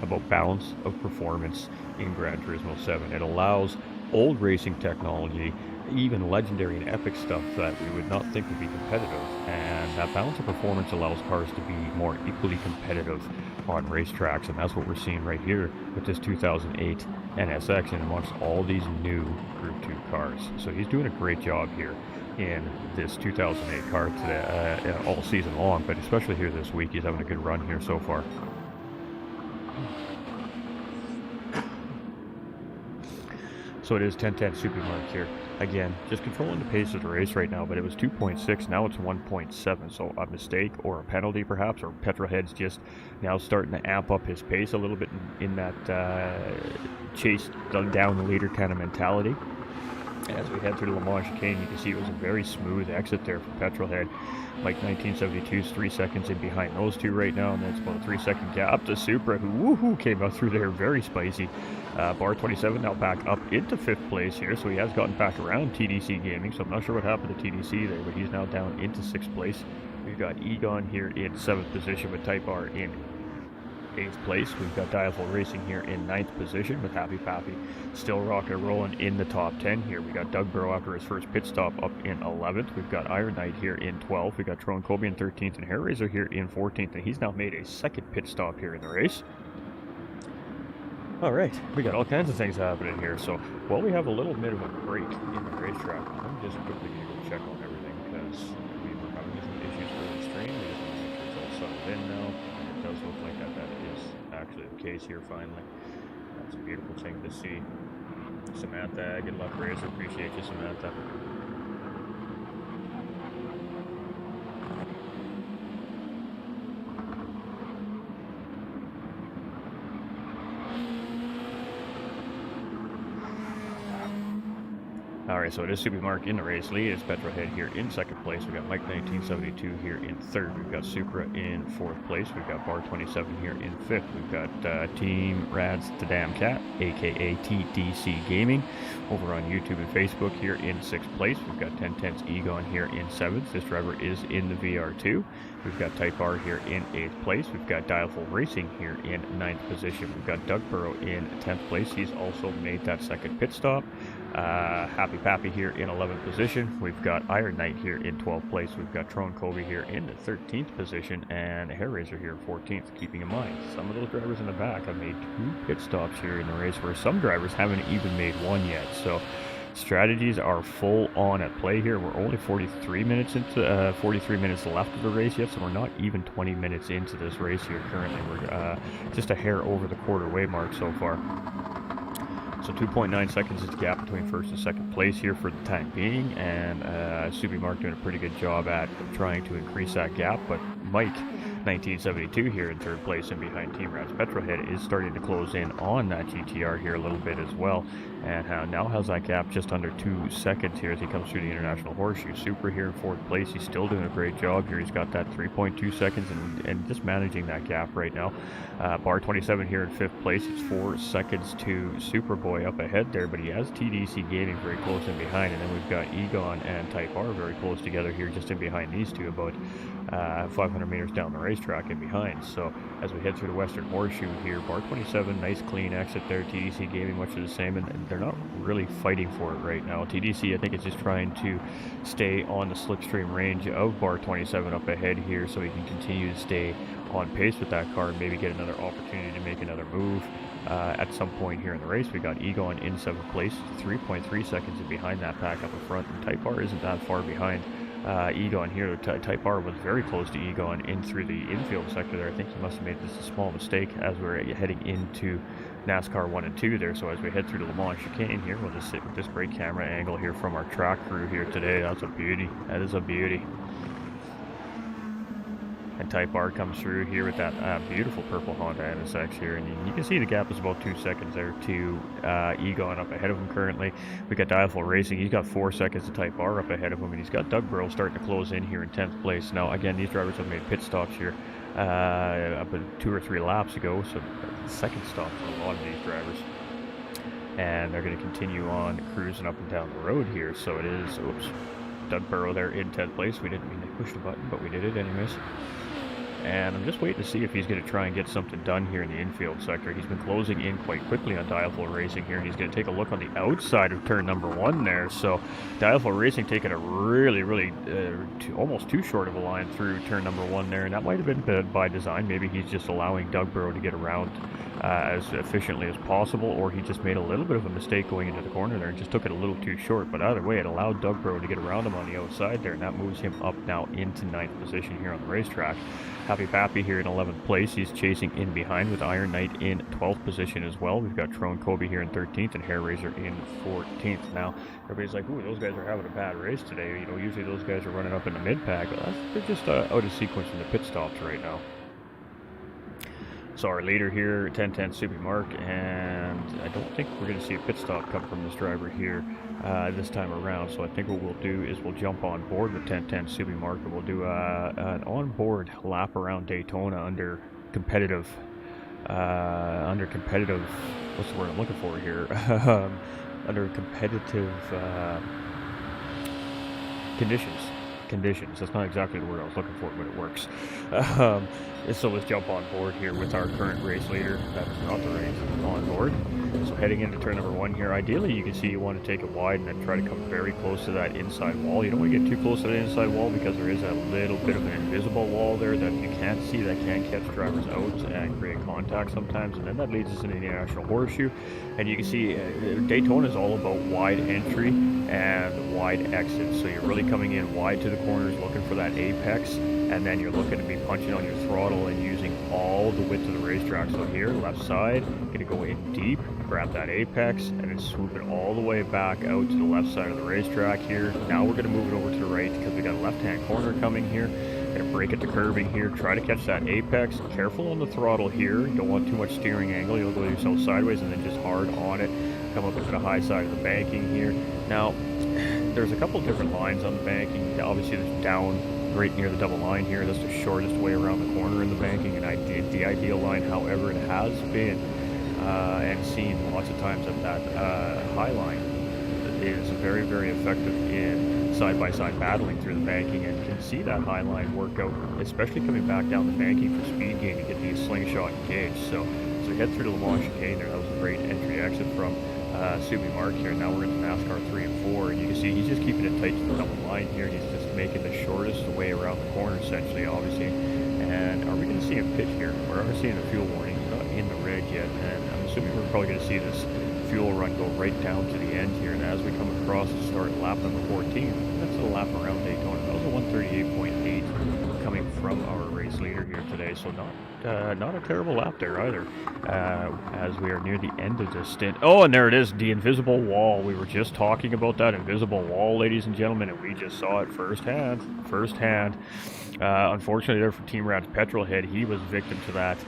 about balance of performance in Gran Turismo 7. It allows old racing technology, even legendary and epic stuff that we would not think would be competitive, and that balance of performance allows cars to be more equally competitive on racetracks, and that's what we're seeing right here with this 2008 NSX and amongst all these new Group 2 cars. So he's doing a great job here in this 2008 car today, all season long, but especially here this week. He's having a good run here so far. So it is 10-10 Super Mark here. Again, just controlling the pace of the race right now, but it was 2.6, now it's 1.7. So a mistake or a penalty perhaps, or Petrolhead's just now starting to amp up his pace a little bit in that chase down the leader kind of mentality. As we head through the Le Mans chicane, you can see it was a very smooth exit there for Petrolhead. Mike 1972 is 3 seconds in behind those 2 right now, and that's about a 3-second gap to Supra, who came out through there very spicy. Bar 27 now back up into 5th place here, so he has gotten back around TDC Gaming, so I'm not sure what happened to TDC there, but he's now down into 6th place. We've got Egon here in 7th position with Type R in 8th place. We've got Dialful Racing here in 9th position with Happy Pappy still rocking and rolling in the top 10 here. We got Doug Burrow after his first pit stop up in 11th. We've got Iron Knight here in 12th. We've got Tron Kobe in 13th and Hair Razor here in 14th, and he's now made a second pit stop here in the race. Alright, we got all kinds of things happening here, so while we have a little bit of a break in the racetrack, I'm just quickly going to go check on everything because we were having some issues with the stream. We just want to make sure it's all settled in now. It does look like that is actually the case here finally. That's a beautiful thing to see. Samantha, good luck, Razor. Appreciate you, Samantha. Alright, so it is Super Mark in the race lead. It's Petrolhead here in 2nd place. We've got Mike 1972 here in 3rd. We've got Supra in 4th place. We've got Bar 27 here in 5th. We've got Team Rad's the Damn Cat, aka TDC Gaming, over on YouTube and Facebook here in 6th place. We've got 1010's Egon here in 7th. This driver is in the VR2. We've got Type R here in 8th place. We've got Dialful Racing here in 9th position. We've got Doug Burrow in 10th place. He's also made that second pit stop. Happy Pappy here in 11th position. We've got Iron Knight here in 12th place. We've got Tron Kobe here in the 13th position, and Hair Razor here in 14th. Keeping in mind, some of those drivers in the back have made 2 pit stops here in the race, where some drivers haven't even made 1 yet. So strategies are full on at play here. We're only 43 minutes left of the race yet, so we're not even 20 minutes into this race here currently. We're just a hair over the quarter way mark so far. So 2.9 seconds is the gap between first and second place here for the time being, and Subi Mark doing a pretty good job at trying to increase that gap, but Mike 1972 here in third place and behind Team Rats Petrolhead is starting to close in on that GTR here a little bit as well, and now has that gap just under 2 seconds here as he comes through the International Horseshoe. Super here in fourth place, he's still doing a great job here. He's got that 3.2 seconds and just managing that gap right now. Bar 27 here in fifth place, it's 4 seconds to Superboy up ahead there, but he has TDC Gaming very close in behind, and then we've got Egon and Type R very close together here just in behind these two, about 500 meters down the racetrack in behind. So as we head through the Western Horseshoe here, Bar 27, nice clean exit there. TDC Gaming much of the same, and they're not really fighting for it right now. TDC, I think, is just trying to stay on the slipstream range of Bar 27 up ahead here so he can continue to stay on pace with that car and maybe get another opportunity to make another move at some point here in the race. We got Egon in seventh place, 3.3 seconds behind that pack up in front, and Type R isn't that far behind Egon here. Type R was very close to Egon in through the infield sector there. I think he must have made just a small mistake as we're heading into NASCAR 1 and 2 there. So as we head through the Le Mans chicane here, we'll just sit with this great camera angle here from our track crew here today. That's a beauty. That is a beauty. And Type R comes through here with that beautiful purple Honda NSX here, and you can see the gap is about 2 seconds there to Egon up ahead of him currently. We got Dialful Racing, he's got 4 seconds to Type R up ahead of him, and he's got Doug Burrow starting to close in here in 10th place. Now again, these drivers have made pit stops here about 2 or 3 laps ago, so the second stop for a lot of these drivers. And they're going to continue on cruising up and down the road here, so it is, oops, Doug Burrow there in 10th place. We didn't mean to push the button, but we did it anyways. And I'm just waiting to see if he's going to try and get something done here in the infield sector. He's been closing in quite quickly on Dialful Racing here, and he's going to take a look on the outside of turn number 1 there. So Dialful Racing taking a really almost too short of a line through turn number 1 there, and that might have been by design. Maybe he's just allowing Doug Burrow to get around as efficiently as possible, or he just made a little bit of a mistake going into the corner there and just took it a little too short. But either way, it allowed Doug Burrow to get around him on the outside there, and that moves him up now into 9th position here on the racetrack. Happy Pappy here in 11th place. He's chasing in behind with Iron Knight in 12th position as well. We've got Trone Kobe here in 13th and Hair Razor in 14th. Now, everybody's like, ooh, those guys are having a bad race today. You know, usually those guys are running up in the mid-pack. They're just out of sequence in the pit stops right now. So our leader here, 1010 Subi Mark, and I don't think we're going to see a pit stop come from this driver here this time around. So I think what we'll do is we'll jump on board with 1010 Subi Mark, and we'll do an on-board lap around Daytona under competitive, what's the word I'm looking for here? Under competitive conditions. That's not exactly the word I was looking for, but it works. So let's jump on board here with our current race leader. That is not the race, on board. So heading into turn number 1 here, ideally you can see you want to take it wide and then try to come very close to that inside wall. You don't want to get too close to the inside wall because there is a little bit of an invisible wall there that you can't see that can catch drivers out and create contact sometimes, and then that leads us into the International Horseshoe. And you can see Daytona is all about wide entry and wide exit. So you're really coming in wide to the corners looking for that apex, and then you're looking to be punching on your throttle and using all the width of the racetrack. So here, left side, going to go in deep, grab that apex, and then swoop it all the way back out to the left side of the racetrack here. Now we're going to move it over to the right because we got a left-hand corner coming here. Going to brake at the curbing here, try to catch that apex. Careful on the throttle here. You don't want too much steering angle. You'll go yourself sideways and then just hard on it. Come up into the high side of the banking here. Now, there's a couple different lines on the banking. Obviously, there's down right near the double line here. That's the shortest way around the corner in the banking, and the ideal line, however, it has been and seen lots of times at that high line is very effective in side-by-side battling through the banking, and can see that high line work out, especially coming back down the banking for speed gain to get these slingshot engaged. So we head through to the Le Mans chicane there. That was a great entry exit from Subi Mark here. Now we're into NASCAR 3 and 4, and you can see he's just keeping it tight to the double line here. He's just making the shortest way around the corner, essentially, obviously. And are we going to see him pitch here? We're already seeing a fuel warning. He's not in the red yet, and I'm assuming we're probably going to see this fuel run go right down to the end here, and as we come across to start lap number 14, that's a lap around Daytona. That was a 138.8 coming from our race leader here today, so not a terrible lap there either, as we are near the end of this stint. Oh, and there it is, the invisible wall. We were just talking about that invisible wall, ladies and gentlemen, and we just saw it firsthand. Unfortunately there for Team Rad's Petrolhead, he was victim to that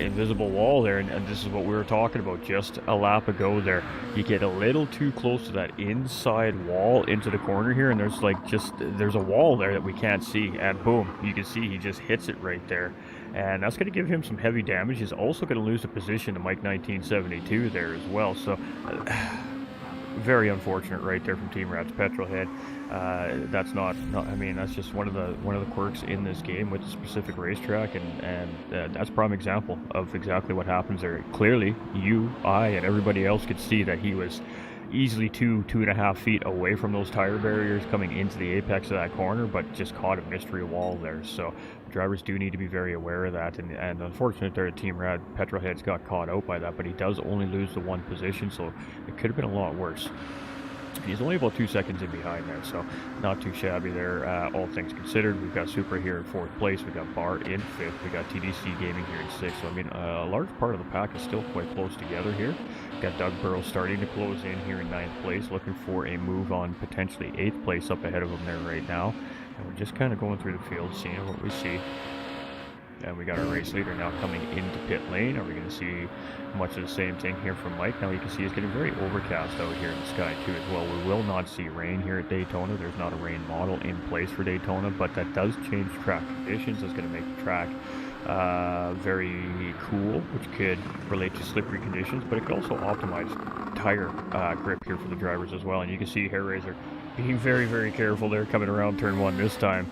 invisible wall there, and this is what we were talking about just a lap ago there. You get a little too close to that inside wall into the corner here, and there's a wall there that we can't see, and boom, you can see he just hits it right there, and that's going to give him some heavy damage. He's also going to lose the position to Mike 1972 there as well, so very unfortunate right there from Team Rad's Petrolhead. That's not I mean, that's just one of the quirks in this game with the specific racetrack, and that's a prime example of exactly what happens there. Clearly, you, I, and everybody else could see that he was easily 2.5 feet away from those tire barriers coming into the apex of that corner, but just caught a mystery wall there. So drivers do need to be very aware of that, and unfortunately there Team Rad Petrolheads got caught out by that, but he does only lose the one position, so it could have been a lot worse. He's only about 2 seconds in behind there, so not too shabby there, all things considered. We've got Supra here in 4th place, we got Bar in 5th, we got TDC Gaming here in 6th, so I mean, a large part of the pack is still quite close together here. Got Doug Burrow starting to close in here in 9th place, looking for a move on potentially 8th place up ahead of him there right now. And we're just kind of going through the field, seeing what we see. And we got our race leader now coming into pit lane. Are we going to see much of the same thing here from Mike? Now you can see it's getting very overcast out here in the sky too as well. We will not see rain here at Daytona. There's not a rain model in place for Daytona, but that does change track conditions. It's going to make the track very cool, which could relate to slippery conditions, but it could also optimize tire grip here for the drivers as well. And you can see Hair Razor being very, very careful there coming around turn 1 this time,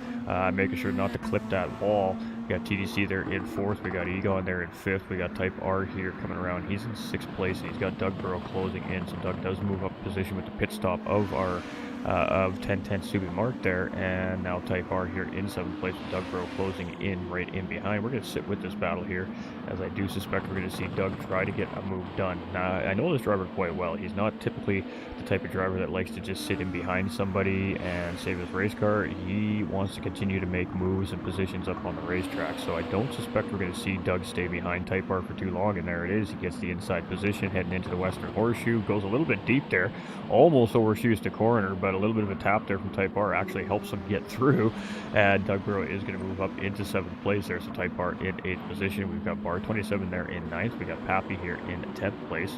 making sure not to clip that wall. We got TDC there in 4th, we got Egon there in 5th, we got Type R here coming around, he's in 6th place, and he's got Doug Burrow closing in, so Doug does move up position with the pit stop of our of 1010 Subi Mark there, and now Type R here in 7th place with Doug Burrow closing in right in behind. We're going to sit with this battle here, as I do suspect we're going to see Doug try to get a move done. Now, I know this driver quite well. He's not typically the type of driver that likes to just sit in behind somebody and save his race car. He wants to continue to make moves and positions up on the racetrack, so I don't suspect we're going to see Doug stay behind Type R for too long, and there it is. He gets the inside position heading into the Western Horseshoe, goes a little bit deep there, almost overshoots the corner, but a little bit of a tap there from Type R actually helps him get through, and Doug Burrow is going to move up into 7th place there, so Type R in 8th position. We've got Bar 27 there in 9th, we got Pappy here in 10th place,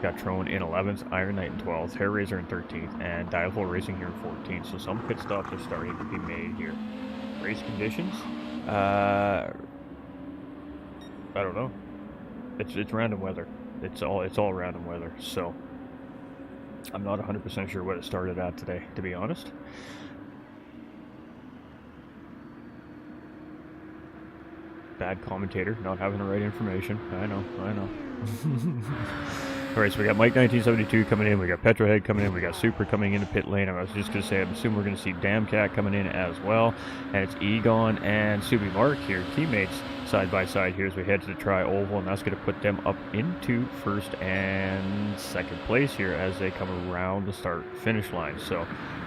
got Trone in 11th, Iron Knight in 12th, Hair Razor in 13th, and Dialful Racing here in 14th, so some pit stops are starting to be made here. Race conditions, I don't know, it's random weather, it's all random weather, so I'm not 100% sure what it started at today, to be honest. Bad commentator, not having the right information. I know. Alright, so we got Mike 1972 coming in, we got Petrohead coming in, we got Super coming into pit lane. I was just going to say, I'm assuming we're going to see Damcat coming in as well. And it's Egon and Subi Mark here, teammates, side by side here as we head to the tri-oval, and that's going to put them up into 1st and 2nd place here as they come around the start finish line. So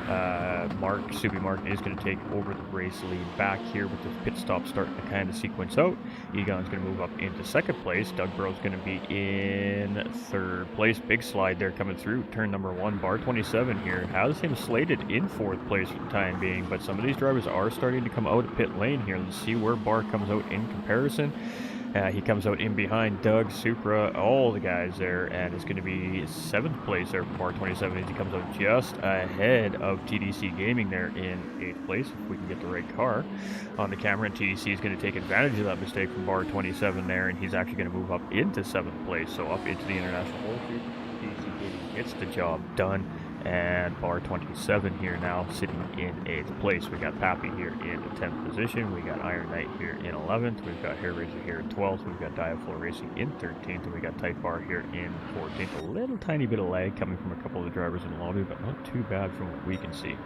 Subi Mark is going to take over the race lead back here with the pit stop starting to kind of sequence out. Egon's going to move up into 2nd place. Doug Burrow's going to be in 3rd place. Big slide there coming through turn number 1. Bar 27 here has him slated in 4th place for the time being, but some of these drivers are starting to come out of pit lane here. Let's see where Bar comes out in comparison. He comes out in behind Doug, Supra, all the guys there, and it's going to be 7th place there for Bar 27 as he comes out just ahead of TDC Gaming there in 8th place, if we can get the right car on the camera. And TDC is going to take advantage of that mistake from Bar 27 there, and he's actually going to move up into 7th place, so up into the International Horseshoe. TDC Gaming gets the job done. And Bar 27 here now sitting in 8th place. We got Pappy here in the 10th position. We got Iron Knight here in 11th. We've got Hair Razor here in 12th. We've got Diaflow Racing in 13th. And we got Type R here in 14th. A little tiny bit of lag coming from a couple of the drivers in the lobby, but not too bad from what we can see.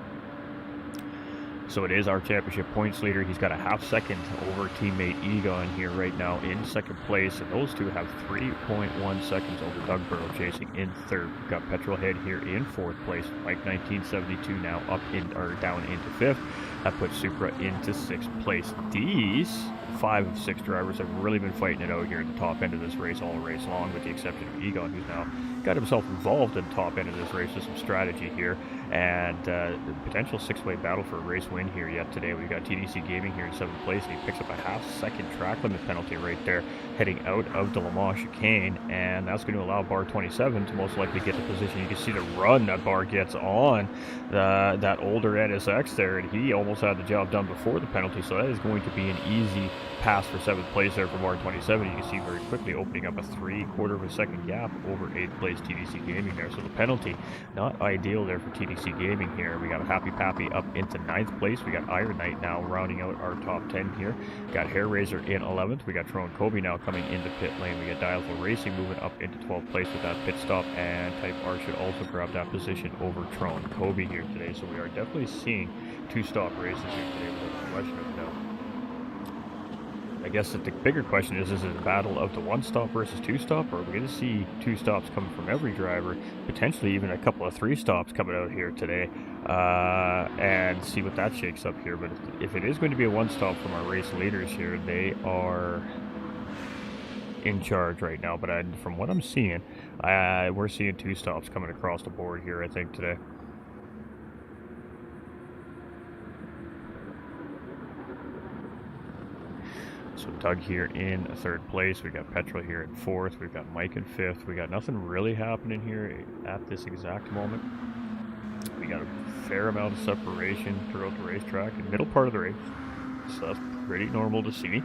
So it is our championship points leader. He's got a half second over teammate Egon here right now in second place, and those two have 3.1 seconds over Doug Burrow chasing in third. We've got Petrolhead here in fourth place. Mike 1972 now up in or down into fifth. That puts Supra into sixth place. These 5 of 6 drivers have really been fighting it out here at the top end of this race all race long, with the exception of Egon, who's now got himself involved in the top end of this race with some strategy here, and the potential 6-way battle for a race win here yet today. We've got TDC Gaming here in 7th place, and he picks up a half-second track limit penalty right there, heading out of the Le Mans chicane, and that's going to allow Bar 27 to most likely get the position. You can see the run that Bar gets on that older NSX there, and he almost had the job done before the penalty, so that is going to be an easy pass for 7th place there for Bar 27. You can see very quickly opening up a 3/4 of a second gap over 8th place TDC Gaming there. So the penalty, not ideal there for TDC Gaming here. We got Happy Pappy up into 9th place. We got Iron Knight now rounding out our top 10 here. Got Hair Razor in 11th. We got Tron Kobe now coming into pit lane. We got Dialful Racing moving up into 12th place with that pit stop, and Type R should also grab that position over Tron Kobe here today. So we are definitely seeing 2-stop races here today without question of doubt. I guess that the bigger question is it a battle of the 1-stop versus 2-stop, or are we going to see 2 stops coming from every driver, potentially even a couple of 3 stops coming out here today, and see what that shakes up here. But if it is going to be a 1-stop from our race leaders here, they are in charge right now. But from what I'm seeing, we're seeing 2 stops coming across the board here, I think, today. So Doug here in 3rd place. We got Petrol here in 4th. We've got Mike in 5th. We got nothing really happening here at this exact moment. We got a fair amount of separation throughout the racetrack in the middle part of the race, so that's pretty normal to see.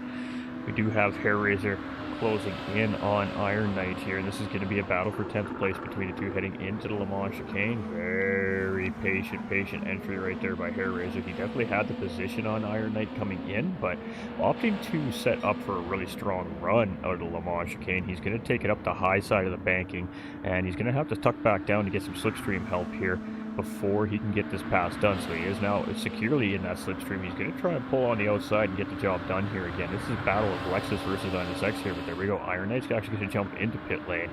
We do have Hair Razor closing in on Iron Knight here, and this is going to be a battle for 10th place between the two heading into the Le Mans chicane. Very patient entry right there by Hair Razor. He definitely had the position on Iron Knight coming in, but opting to set up for a really strong run out of the Le Mans chicane. He's going to take it up the high side of the banking, and he's going to have to tuck back down to get some slipstream help here before he can get this pass done. So he is now securely in that slipstream. He's going to try and pull on the outside and get the job done here again. This is a battle of Lexus versus NSX here, but there we go. Iron Knight's actually going to jump into pit lane,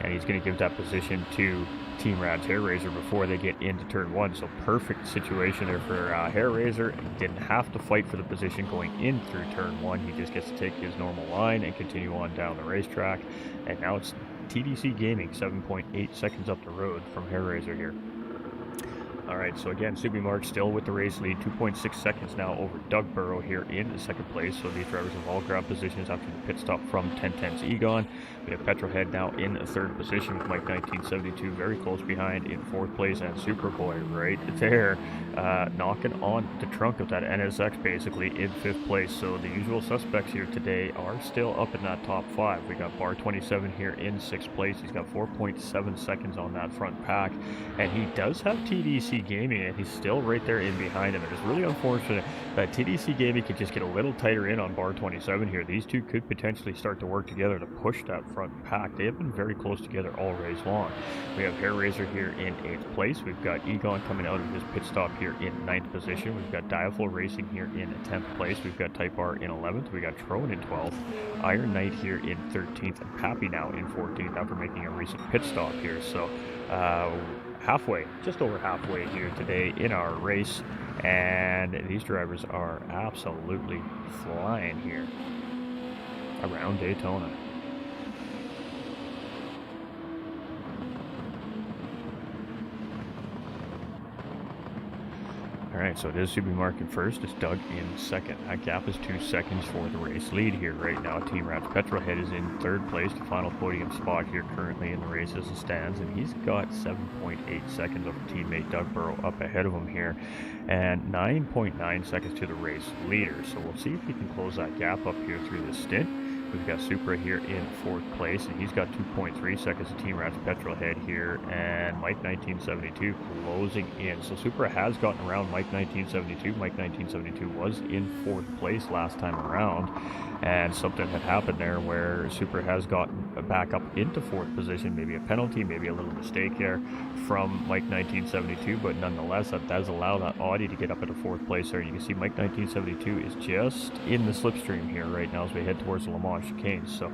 and he's going to give that position to Team Rad's Hair Razor before they get into turn 1. So perfect situation there for Hair Razor. He didn't have to fight for the position going in through turn 1. He just gets to take his normal line and continue on down the racetrack. And now it's TDC Gaming 7.8 seconds up the road from Hair Razor here. Alright, so again, Subi Mark still with the race lead, 2.6 seconds now over Doug Burrow here in 2nd place. So these drivers have all grabbed positions after the pit stop from 1010's Egon. We have Petrolhead now in 3rd position with Mike 1972 very close behind in 4th place, and Superboy right there knocking on the trunk of that NSX basically in 5th place. So the usual suspects here today are still up in that top 5. We got Bar 27 here in 6th place. He's got 4.7 seconds on that front pack, and he does have TDC Gaming, and he's still right there in behind him. It is really unfortunate that TDC Gaming could just get a little tighter in on Bar 27 here. These two could potentially start to work together to push that front pack. They have been very close together all race long. We have Hair Razor here in 8th place. We've got Egon coming out of his pit stop here in 9th position. We've got Dialful Racing here in 10th place. We've got Type R in 11th. We got Trone in 12th. Iron Knight here in 13th, and Pappy now in 14th after making a recent pit stop here. So halfway, just over halfway here today in our race, and these drivers are absolutely flying here around Daytona. Alright, so it is Subi Mark in 1st. It's Doug in 2nd. That gap is 2 seconds for the race lead here right now. Team Rat's Petrolhead is in 3rd place, the final podium spot here currently in the race as it stands, and he's got 7.8 seconds over teammate Doug Burrow up ahead of him here, and 9.9 seconds to the race leader. So we'll see if he can close that gap up here through this stint. We've got Supra here in 4th place, and he's got 2.3 seconds to Team Rat's Petrolhead here, and Mike 1972 closing in. So Supra has gotten around Mike 1972. Mike 1972 was in 4th place last time around, and something had happened there where Supra has gotten back up into 4th position, maybe a penalty, maybe a little mistake there from Mike 1972, but nonetheless, that does allow that Audi to get up into 4th place there. You can see Mike 1972 is just in the slipstream here right now as we head towards the Le Mans chicane, so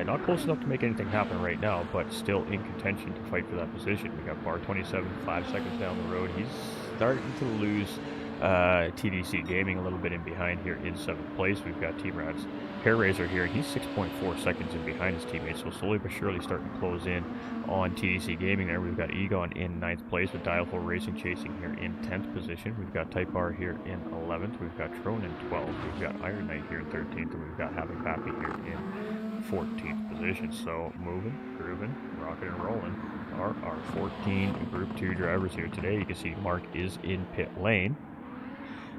not close enough to make anything happen right now, but still in contention to fight for that position. We got bar 27, 5 seconds down the road. He's starting to lose TDC Gaming a little bit in behind here in 7th place. We've got Team Rat's Hair Razor here. He's 6.4 seconds in behind his teammates, so slowly but surely starting to close in on TDC Gaming there. We've got Egon in 9th place with Dial 4 Racing chasing here in 10th position. We've got Type R here in 11th. We've got Trone in 12th. We've got Iron Knight here in 13th, and we've got Happy Pappy here in 14th position. So moving, grooving, rocking and rolling are our 14 Group 2 drivers here today. You can see Mark is in pit lane.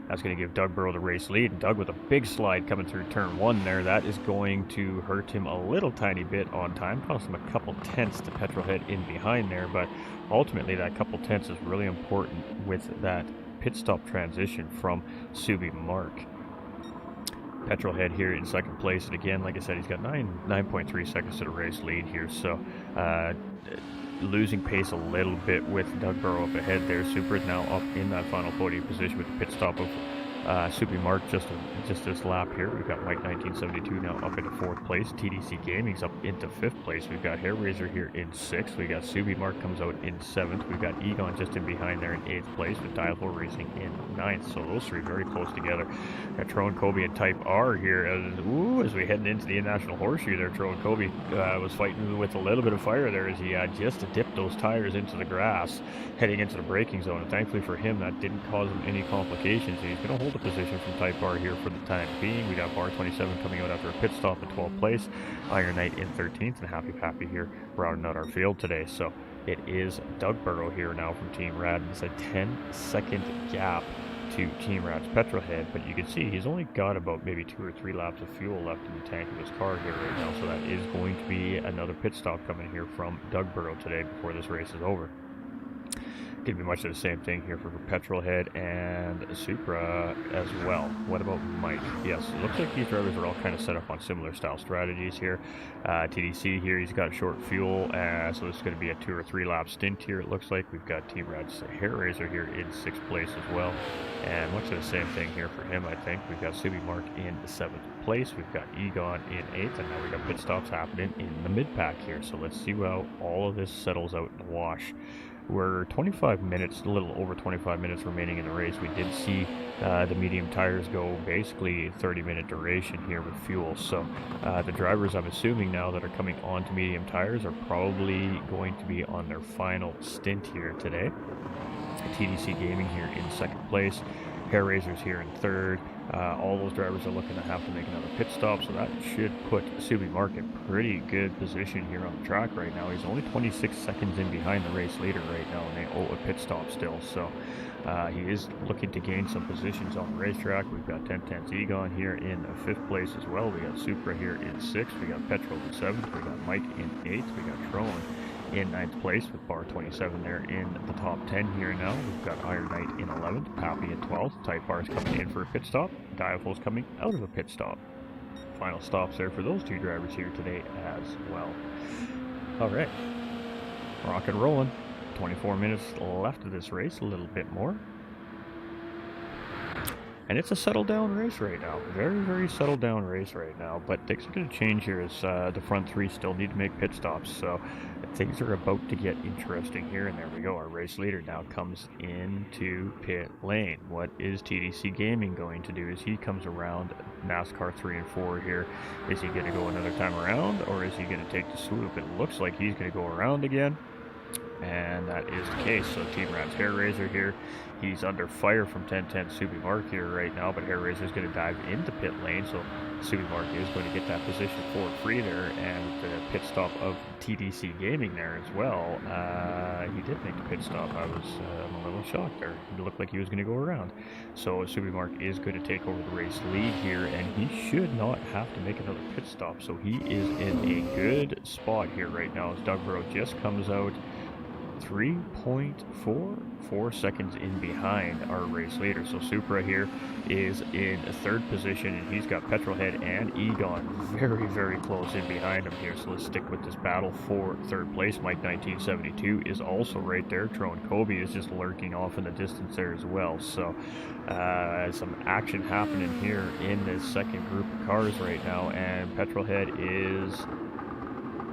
That's going to give Doug Burrow the race lead. And Doug with a big slide coming through turn 1 there. That is going to hurt him a little tiny bit on time. Cost him a couple tenths to Petrolhead in behind there. But ultimately, that couple tenths is really important with that pit stop transition from Subi Mark. Petrolhead here in 2nd place. And again, like I said, he's got 9.3 seconds to the race lead here. So, losing pace a little bit with Doug Burrow up ahead there. Supra is now up in that final podium position with the pit stop of Subi Mark just this lap here. We've got Mike 1972 now up into 4th place. TDC Gaming's up into 5th place. We've got Hair Razor here in 6th. We got Subi Mark comes out in 7th. We've got Egon just in behind there in 8th place with Dial 4 Racing in 9th. So those three very close together. Got Trone, Kobe, and Type R here as we heading into the International Horseshoe there. Trone Kobe was fighting with a little bit of fire there as he just dipped those tires into the grass heading into the braking zone. And thankfully for him, that didn't cause him any complications. He's going to hold the position from Type R here for the time being. We got bar 27 coming out after a pit stop at 12th place. Iron Knight in 13th, and Happy Pappy here rounding out our field today. So it is Doug Burrow here now from Team Rad. It's a 10-second gap to Team Rat's Petrolhead, but you can see he's only got about maybe 2 or 3 laps of fuel left in the tank of his car here right now, so that is going to be another pit stop coming here from Doug Burrow today before this race is over. Could be much of the same thing here for Petrolhead and Supra as well. What about Mike? Yes, it looks like these drivers are all kind of set up on similar style strategies here. TDC here, he's got short fuel, so this is going to be a 2 or 3 lap stint here, it looks like. We've got Team Rad's Hair Razor here in 6th place as well. And much of the same thing here for him, I think. We've got Subi Mark in 7th place. We've got Egon in 8th, and now we've got pit stops happening in the mid-pack here. So let's see how all of this settles out in the wash. We're 25 minutes, a little over 25 minutes remaining in the race. We did see the medium tires go basically 30-minute duration here with fuel. So the drivers, I'm assuming now, that are coming onto medium tires are probably going to be on their final stint here today. TDC Gaming here in 2nd place. Hair Razors here in 3rd. All those drivers are looking to have to make another pit stop, so that should put Subi Mark in pretty good position here on the track right now. He's only 26 seconds in behind the race leader right now, and they owe a pit stop still, so he is looking to gain some positions on the racetrack. We've got 1010's Egon here in 5th place as well. We got Supra here in 6th. We got Petrol in 7th. We got Mike in 8th. We got Trone in 9th place with bar 27 there in the top 10 here now. We've got Iron Knight in 11th, Pappy in 12th, Type R is coming in for a pit stop, Diafol's coming out of a pit stop. Final stops there for those 2 drivers here today as well. Alright, rock and rolling. 24 minutes left of this race, a little bit more. And it's a settled down race right now. Very, very settled down race right now. But things are going to change here as the front 3 still need to make pit stops. So things are about to get interesting here. And there we go. Our race leader now comes into pit lane. What is TDC Gaming going to do as he comes around NASCAR 3 and 4 here? Is he going to go another time around, or is he going to take the swoop? It looks like he's going to go around again. and that is the case. So Team Rat's Hair Razor here, he's under fire from 1010 Subi Mark here right now, but Hair Razor is going to dive into pit lane, so Subi Mark is going to get that position forward free there, and the pit stop of TDC Gaming there as well. He did make the pit stop. I was a little shocked there. It looked like he was going to go around. So Subi Mark is going to take over the race lead here, and he should not have to make another pit stop. So he is in a good spot here right now as Dugborough just comes out 3.44 seconds in behind our race leader. So Supra here is in a third position, and he's got Petrolhead and Egon very, very close in behind him here. So let's stick with this battle for third place. Mike 1972 is also right there. Tron Kobe is just lurking off in the distance there as well. So some action happening here in this second group of cars right now, and Petrolhead is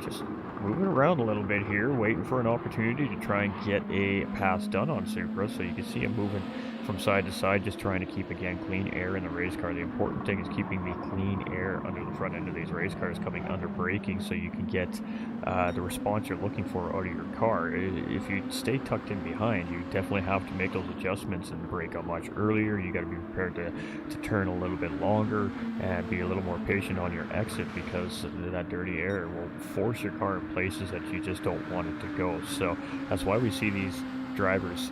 just moving around a little bit here, waiting for an opportunity to try and get a pass done on Supra. So you can see him moving from side to side, just trying to keep, again, clean air in the race car. The important thing is keeping the clean air under the front end of these race cars coming under braking, so you can get the response you're looking for out of your car. If you stay tucked in behind, you definitely have to make those adjustments and brake up much earlier. You got to be prepared to turn a little bit longer and be a little more patient on your exit, because that dirty air will force your car in places that you just don't want it to go. So that's why we see these drivers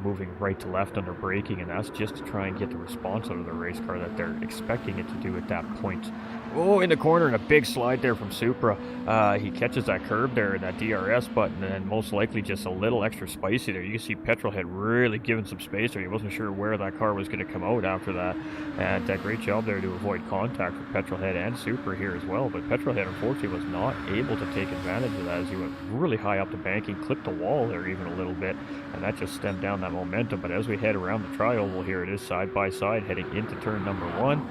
moving right to left under braking, and that's just to try and get the response out of the race car that they're expecting it to do at that point. Oh, in the corner, and a big slide there from Supra. He catches that curb there, that DRS button, and most likely just a little extra spicy there. You can see Petrolhead really giving some space there. He wasn't sure where that car was going to come out after that, and great job there to avoid contact with Petrolhead and Supra here as well. But Petrolhead, unfortunately, was not able to take advantage of that as he went really high up the banking, clipped the wall there even a little bit, and that just stemmed down that momentum. But as we head around the tri-oval here, it is side by side heading into turn number 1,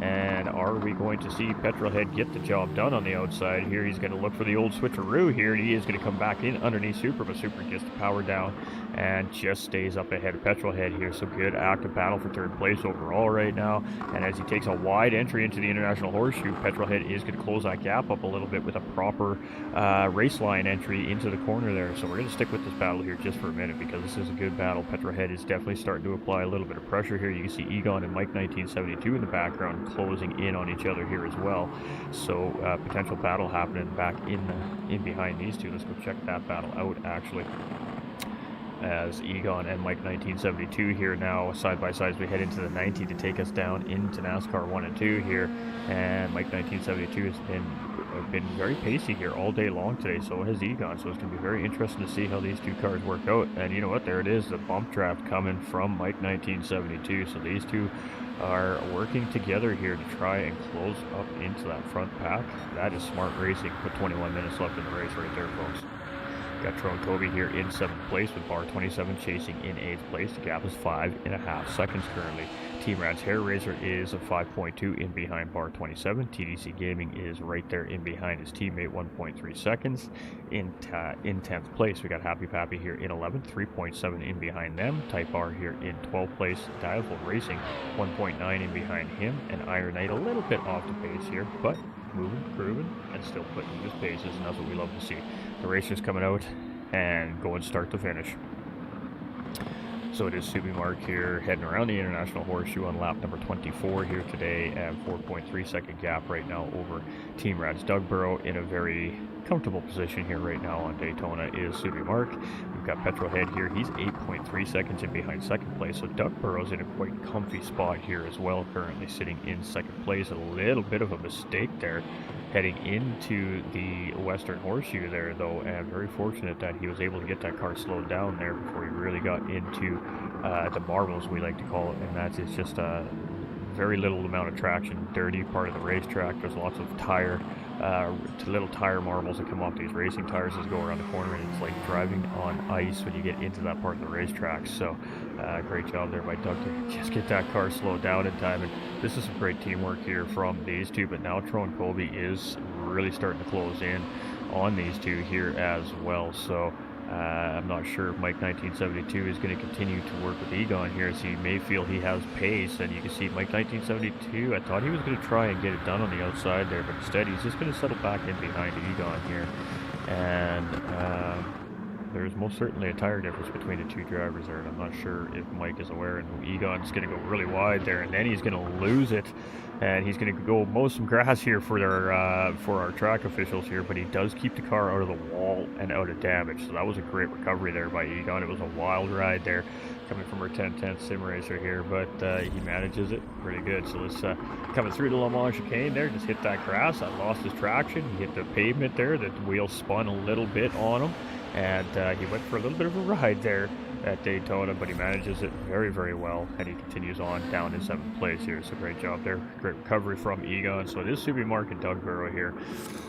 and are we going to see Petrolhead get the job done on the outside here? He's going to look for the old switcheroo here, and he is going to come back in underneath Supra, but Supra gets the power down and just stays up ahead of Petrolhead here. So good active battle for third place overall right now, and as he takes a wide entry into the International Horseshoe, Petrolhead is going to close that gap up a little bit with a proper race line entry into the corner there. So we're going to stick with this battle here just for a minute, because this is a good battle. Petrolhead is definitely starting to apply a little bit of pressure here. You can see Egon and Mike 1972 in the background closing in on each other here as well. So potential battle happening back in behind these two. Let's go check that battle out actually, as Egon and Mike 1972 here now side by side as we head into the 90 to take us down into NASCAR 1 and 2 here. And Mike 1972 has been very pacey here all day long today, so has Egon. So it's going to be very interesting to see how these two cars work out. And you know what, there it is, the bump draft coming from Mike 1972. So these two are working together here to try and close up into that front pack. That is smart racing. Put 21 minutes left in the race right there, folks. Got Tron Kobe here in 7th place with bar 27 chasing in 8th place. The gap is 5.5 seconds currently. Team Rat's Hair Razor is a 5.2 in behind bar 27. TDC Gaming is right there in behind his teammate, 1.3 seconds. In 10th place, we got Happy Pappy here in 11th, 3.7 in behind them. Type R here in 12th place. Dialful Racing, 1.9 in behind him. And Iron Knight a little bit off the pace here, but moving, grooving, and still putting his paces, and that's what we love to see. The racers coming out and going start to finish. So it is Subi Mark here heading around the International Horseshoe on lap number 24 here today, and 4.3 second gap right now over Team Rad's Dugborough. In a very comfortable position here right now on Daytona is Subi Mark. We've got Petrolhead here. He's 8.3 seconds in behind second place, so Dugborough's in a quite comfy spot here as well, currently sitting in second place. A little bit of a mistake there heading into the Western Horseshoe there, though, and very fortunate that he was able to get that car slowed down there before he really got into the marbles, we like to call it, and that is just a very little amount of traction, dirty part of the racetrack. There's lots of little tire marbles that come off these racing tires as you go around the corner, and it's like driving on ice when you get into that part of the racetrack. So great job there by Doug to just get that car slowed down in time, and this is some great teamwork here from these two. But now Tron Colby is really starting to close in on these two here as well. So I'm not sure if Mike 1972 is going to continue to work with Egon here, as he may feel he has pace. And you can see Mike 1972, I thought he was going to try and get it done on the outside there, but instead he's just going to settle back in behind Egon here. And there's most certainly a tire difference between the two drivers there, and I'm not sure if Mike is aware. And Egon's going to go really wide there, and then he's going to lose it, and he's going to go mow some grass here for our track officials here. But he does keep the car out of the wall and out of damage, so that was a great recovery there by Egon. It was a wild ride there, coming from our 1010 sim racer here, but he manages it pretty good. So let's coming through the Le Mans chicane there, just hit that grass. I lost his traction. He hit the pavement there. The wheel spun a little bit on him, and he went for a little bit of a ride there at Daytona, but he manages it very, very well, and he continues on down in 7th place here. So great job there. Great recovery from Egon. So it is Subi Mark and Doug Burrow here.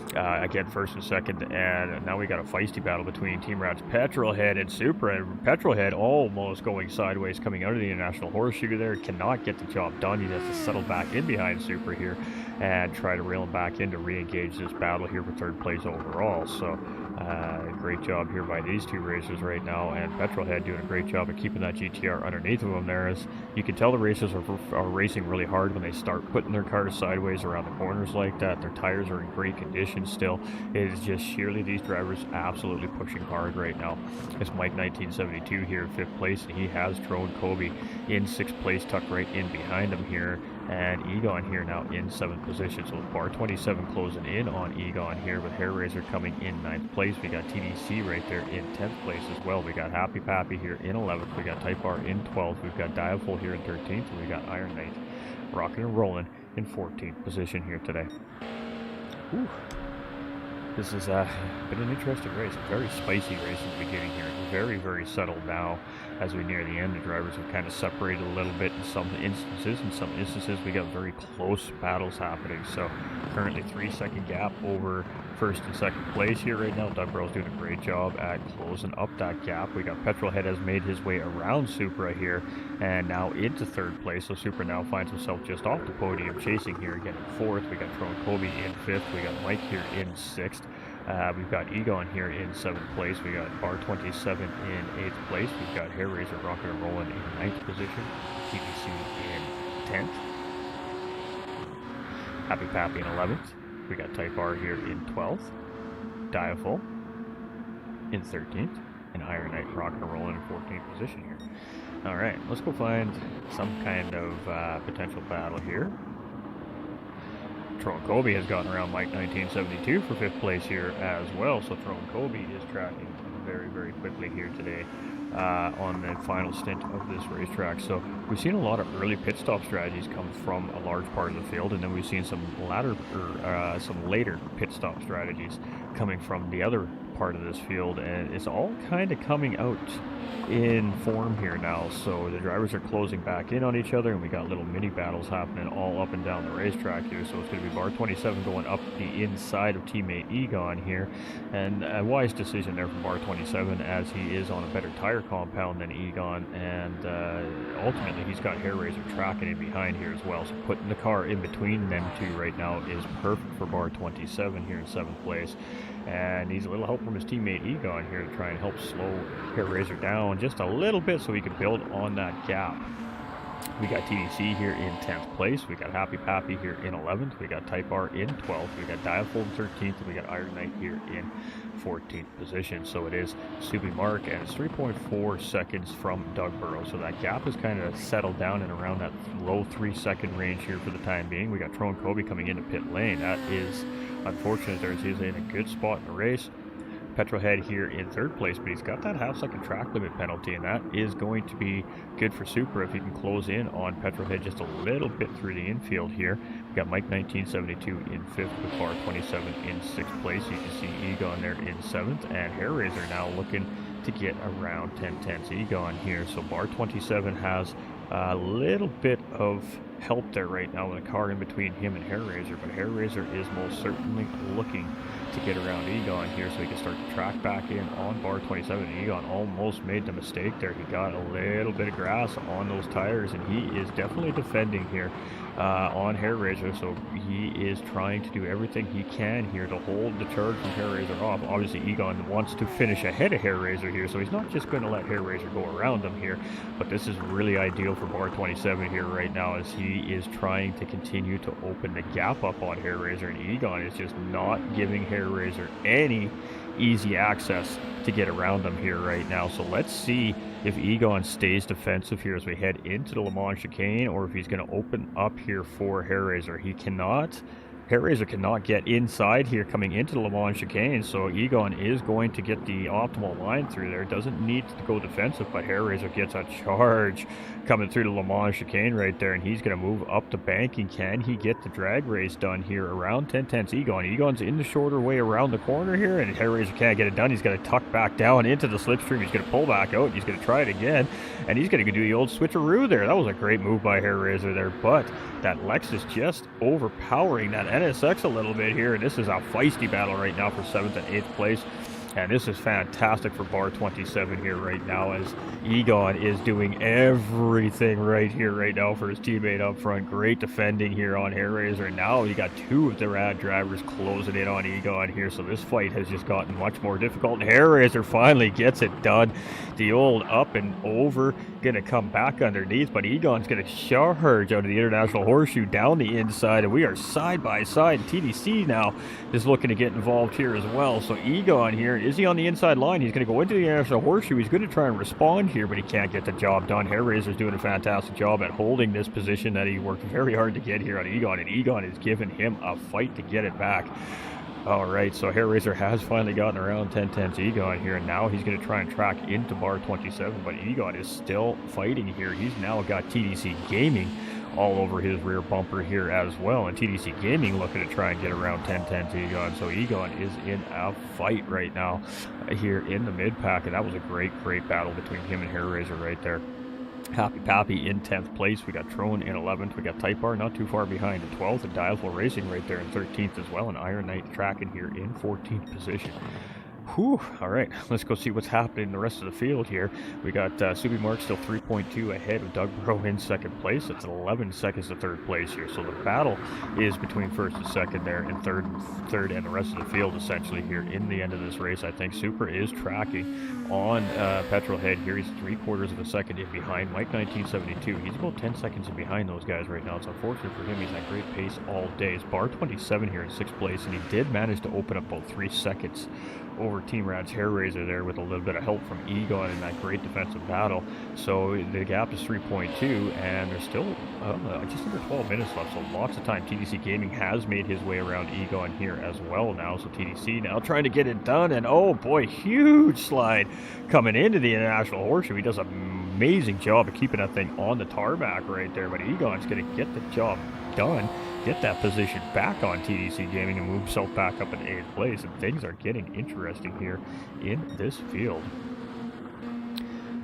Again, 1st and 2nd, and now we got a feisty battle between Team Rat's Petrolhead and Supra. And Petrolhead almost going sideways coming out of the International Horseshoe there. Cannot get the job done. He has to settle back in behind Supra here and try to reel him back in to re-engage this battle here for 3rd place overall. So great job here by these two racers right now, and Petrolhead doing a great job of keeping that GTR underneath of them there. As you can tell, the racers are racing really hard when they start putting their cars sideways around the corners like that. Their tires are in great condition still. It is just sheerly these drivers absolutely pushing hard right now. It's Mike 1972 here in 5th place, and he has Trone Kobe in 6th place, tucked right in behind him here, and Egon here now in 7th position. So bar 27 closing in on Egon here, with Hair Razor coming in 9th place. We got TDC right there in 10th place as well. We got Happy Pappy here in 11th. We got Type R in 12th. We've got Diaful here in 13th, and we got Iron Knight rocking and rolling in 14th position here today. Whew. This has been an interesting race, a very spicy race in the beginning here. Very, very settled now as we near the end. The drivers have kind of separated a little bit in some instances. In some instances, we got very close battles happening. So currently 3-second gap over 1st and 2nd place here right now. Doug Burrow's doing a great job at closing up that gap. We got Petrolhead has made his way around Supra here and now into 3rd place. So Supra now finds himself just off the podium, chasing here, getting 4th. We got Tron Kobe in 5th. We got Mike here in 6th. We've got Egon here in 7th place. We got Bar 27 in 8th place. We've got Hair Razor rocking and rolling in 9th position. TBC in 10th. Happy Pappy in 11th. We got Type R here in 12th. Diaful in 13th. And Iron Knight rocking and rolling in 14th position here. Alright, let's go find some kind of potential battle here. Tron Kobe has gotten around Mike 1972 for 5th place here as well. So Tron Kobe is tracking very, very quickly here today on the final stint of this racetrack. So we've seen a lot of early pit stop strategies come from a large part of the field, and then we've seen some later pit stop strategies coming from the other part of this field, and it's all kind of coming out in form here now. So the drivers are closing back in on each other, and we got little mini battles happening all up and down the racetrack here. So it's going to be Bar 27 going up the inside of teammate Egon here, and a wise decision there from Bar 27, as he is on a better tire compound than Egon, and ultimately he's got Hair Razor tracking in behind here as well. So putting the car in between them two right now is perfect for Bar 27 here in 7th place. And needs a little help from his teammate Egon here to try and help slow Hair Razor down just a little bit so he can build on that gap. We got TDC here in 10th place. We got Happy Pappy here in 11th. We got Type R in 12th. We got Diaful in 13th. And we got Iron Knight here in 14th position. So it is Subi Mark, and it's 3.4 seconds from Doug Burrow. So that gap has kind of settled down and around that low 3-second range here for the time being. We got Tron Kobe coming into pit lane. That is unfortunate there, as he's in a good spot in the race. Petrolhead here in 3rd place, but he's got that half-second track limit penalty, and that is going to be good for Supra if he can close in on Petrolhead just a little bit through the infield here. We got Mike 1972 in 5th with Bar 27 in 6th place. You can see Egon there in 7th, and Hair Razor now looking to get around 10-10's Egon here. So Bar 27 has a little bit of help there right now with a car in between him and Hair Razor, but Hair Razor is most certainly looking to get around Egon here so he can start to track back in on Bar 27. Egon almost made the mistake there. He got a little bit of grass on those tires, and he is definitely defending here on Hair Razor, so he is trying to do everything he can here to hold the charge from Hair Razor off. Obviously Egon wants to finish ahead of Hair Razor here, so he's not just going to let Hair Razor go around him here, but this is really ideal for Bar 27 here right now, as he he is trying to continue to open the gap up on Hair Raiser, and Egon is just not giving Hair Raiser any easy access to get around him here right now. So let's see if Egon stays defensive here as we head into the Le Mans chicane, or if he's going to open up here for Hair Raiser. He cannot. Hair Raiser cannot get inside here coming into the Le Mans chicane, so Egon is going to get the optimal line through there. Doesn't need to go defensive, but Hair Raiser gets a charge coming through the Le Mans chicane right there, and he's going to move up to banking. Can he get the drag race done here around 10/10 Egon? Egon's in the shorter way around the corner here, and Hair Raiser can't get it done. He's going to tuck back down into the slipstream. He's going to pull back out. He's going to try it again, and he's going to do the old switcheroo there. That was a great move by Hair Raiser there, but that Lexus just overpowering that NSX a little bit here, and this is a feisty battle right now for 7th and 8th place. And this is fantastic for bar 27 here right now, as Egon is doing everything right here right now for his teammate up front. Great defending here on Hair Raiser. Now you got two of the rad drivers closing in on Egon here, so this fight has just gotten much more difficult. And Hair Raiser finally gets it done. The old up and over, gonna come back underneath, but Egon's gonna charge out of the International Horseshoe down the inside, and we are side by side. TDC now is looking to get involved here as well. So Egon here, is he on the inside line? He's going to go into the International Horseshoe. He's going to try and respond here, but he can't get the job done. Hair Raiser's doing a fantastic job at holding this position that he worked very hard to get here on Egon, and Egon is giving him a fight to get it back. All right, so Hair Raiser has finally gotten around 10/10 Egon here, and now he's going to try and track into bar 27, but Egon is still fighting here. He's now got TDC Gaming all over his rear bumper here as well, and TDC Gaming looking to try and get around 10/10 Egon. So Egon is in a fight right now here in the mid-pack, and that was a great battle between him and Hair Raiser right there. Happy Pappy in 10th place. We got Trone in 11th. We got Type Bar not too far behind in 12th, and Dialful Racing right there in 13th as well, and Iron Knight tracking here in 14th position. Whew, all right, let's go see what's happening in the rest of the field here. We got Subi Mark still 3.2 ahead of Doug Bro in second place. It's 11 seconds to third place here. So the battle is between first and second there, and third and the rest of the field essentially here in the end of this race. I think Super is tracking on Petrolhead here. He's 3/4 of a second in behind Mike 1972. He's about 10 seconds in behind those guys right now. It's unfortunate for him. He's at great pace all day. It's bar 27 here in 6th place, and he did manage to open up about 3 seconds over Team Rad's Hair Raiser there with a little bit of help from Egon in that great defensive battle. So the gap is 3.2, and there's still just under 12 minutes left, so lots of time. TDC Gaming has made his way around Egon here as well now, so TDC now trying to get it done, and oh boy, huge slide coming into the International Horseshoe. He does an amazing job of keeping that thing on the tarmac right there, but Egon's going to get the job done, get that position back on TDC Gaming, and move himself back up in 8th place, and things are getting interesting here in this field.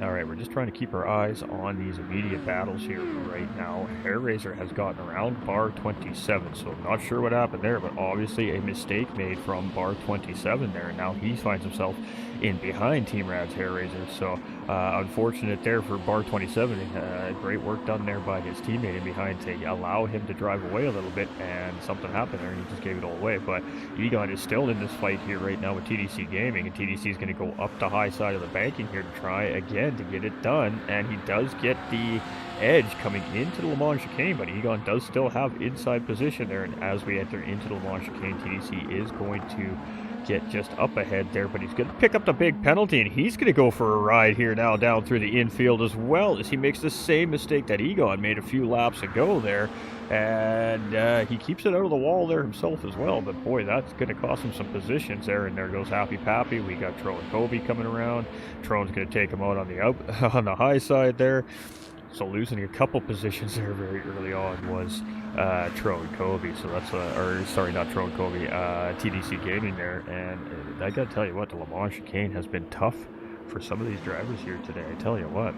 All right, we're just trying to keep our eyes on these immediate battles here right now. Hair Raiser has gotten around bar 27, so I'm not sure what happened there, but obviously a mistake made from bar 27 there. Now he finds himself in behind Team Rad's Hair Raiser, so unfortunate there for bar 27. Great work done there by his teammate in behind to allow him to drive away a little bit, and something happened there and he just gave it all away. But Egon is still in this fight here right now with TDC Gaming, and TDC is going to go up the high side of the banking here to try again to get it done, and he does get the edge coming into the Le Mans chicane, but Egon does still have inside position there, and as we enter into the Le Mans chicane, TDC is going to get just up ahead there, but he's going to pick up the big penalty, and he's going to go for a ride here now down through the infield as well, as he makes the same mistake that Egon made a few laps ago there, and he keeps it out of the wall there himself as well, but boy, that's going to cost him some positions there, and there goes Happy Pappy. We got Tro and Kobe coming around. Trone's going to take him out on the high side there. So losing a couple positions there very early on was Tro and Kobe. So that's or sorry, not Tro and Kobe, TDC Gaming there. And I gotta tell you what, the Le Mans chicane has been tough for some of these drivers here today. I tell you what.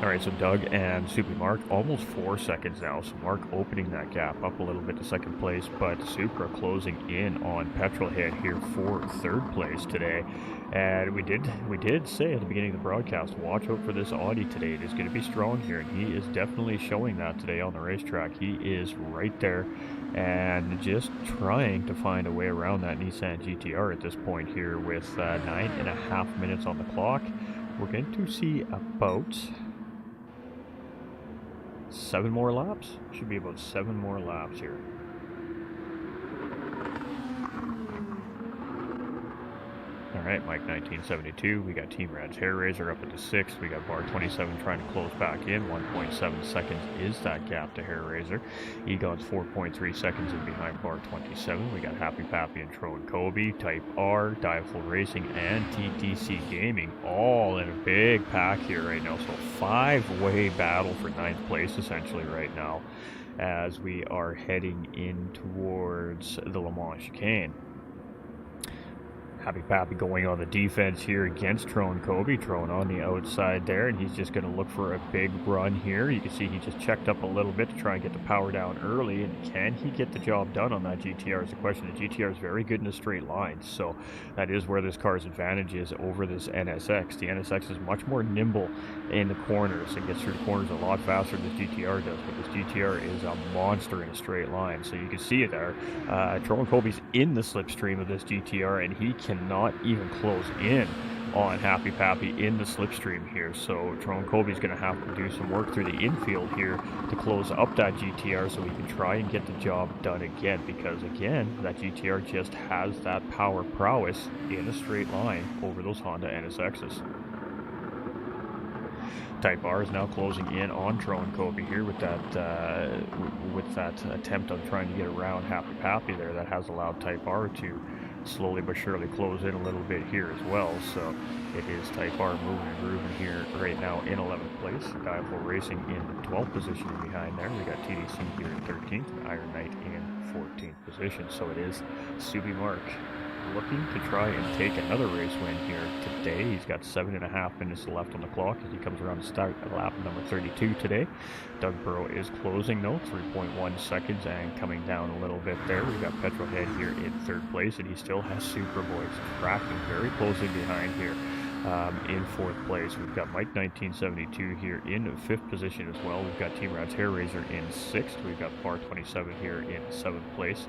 All right, so Doug and Super Mark almost 4 seconds now. So Mark opening that gap up a little bit to second place, but Supra closing in on Petrolhead here for third place today. And we did say at the beginning of the broadcast, watch out for this Audi today. It is going to be strong here, and he is definitely showing that today on the racetrack. He is right there and just trying to find a way around that Nissan GTR at this point here with 9.5 minutes on the clock. We're going to see about 7 more laps? Should be about 7 more laps here. Alright, Mike 1972, we got Team Rad's Hair Raiser up at the 6th, we got Bar 27 trying to close back in, 1.7 seconds is that gap to Hair Raiser. Egon's 4.3 seconds in behind Bar 27, we got Happy Pappy and Tro and Kobe, Type R, Diaful Racing, and TTC Gaming, all in a big pack here right now, so 5-way battle for 9th place essentially right now, as we are heading in towards the Le Mans chicane. Happy Pappy going on the defense here against Tron Kobe. Tron on the outside there, and he's just going to look for a big run here. You can see he just checked up a little bit to try and get the power down early, and can he get the job done on that GTR is the question. The GTR is very good in a straight line, so that is where this car's advantage is over this NSX. The NSX is much more nimble in the corners. It gets through the corners a lot faster than this GTR does, but this GTR is a monster in a straight line, so you can see it there. Tron Kobe's in the slipstream of this GTR, and he cannot even close in on Happy Pappy in the slipstream here, so Tron Kobe's going to have to do some work through the infield here to close up that GTR so we can try and get the job done again, because again, that GTR just has that power prowess in a straight line over those Honda NSXs. Type R is now closing in on Tron Kobe here with that attempt on trying to get around Happy Pappy there. That has allowed Type R to slowly but surely close in a little bit here as well, so it is Type R moving and grooving here right now in 11th place. Diaful Racing in 12th position behind there. We got TDC here in 13th, Iron Knight in 14th position, so it is Subi Mark looking to try and take another race win here today. He's got 7.5 minutes left on the clock as he comes around to start at lap number 32 today. Doug Burrow is closing though, 3.1 seconds and coming down a little bit there. We've got Petrolhead here in 3rd place, and he still has Superboys tracking very closely behind here. In 4th place, we've got Mike 1972 here in 5th position as well. We've got Team Rad's Hair Raiser in 6th. We've got Bar 27 here in 7th place.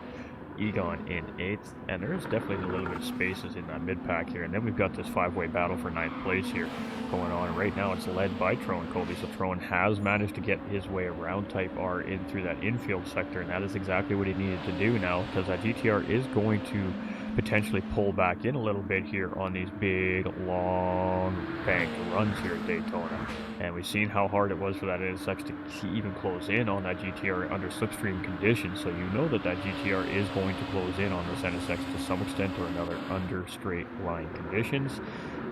Egon in 8th, and there is definitely a little bit of spaces in that mid-pack here, and then we've got this 5-way battle for 9th place here going on. Right now it's led by Tron Kobe, so Tron has managed to get his way around Type R in through that infield sector, and that is exactly what he needed to do now, because that GTR is going to potentially pull back in a little bit here on these big, long banked runs here at Daytona. And we've seen how hard it was for that NSX to even close in on that GTR under slipstream conditions, so you know that that GTR is going to close in on this NSX to some extent or another under straight line conditions.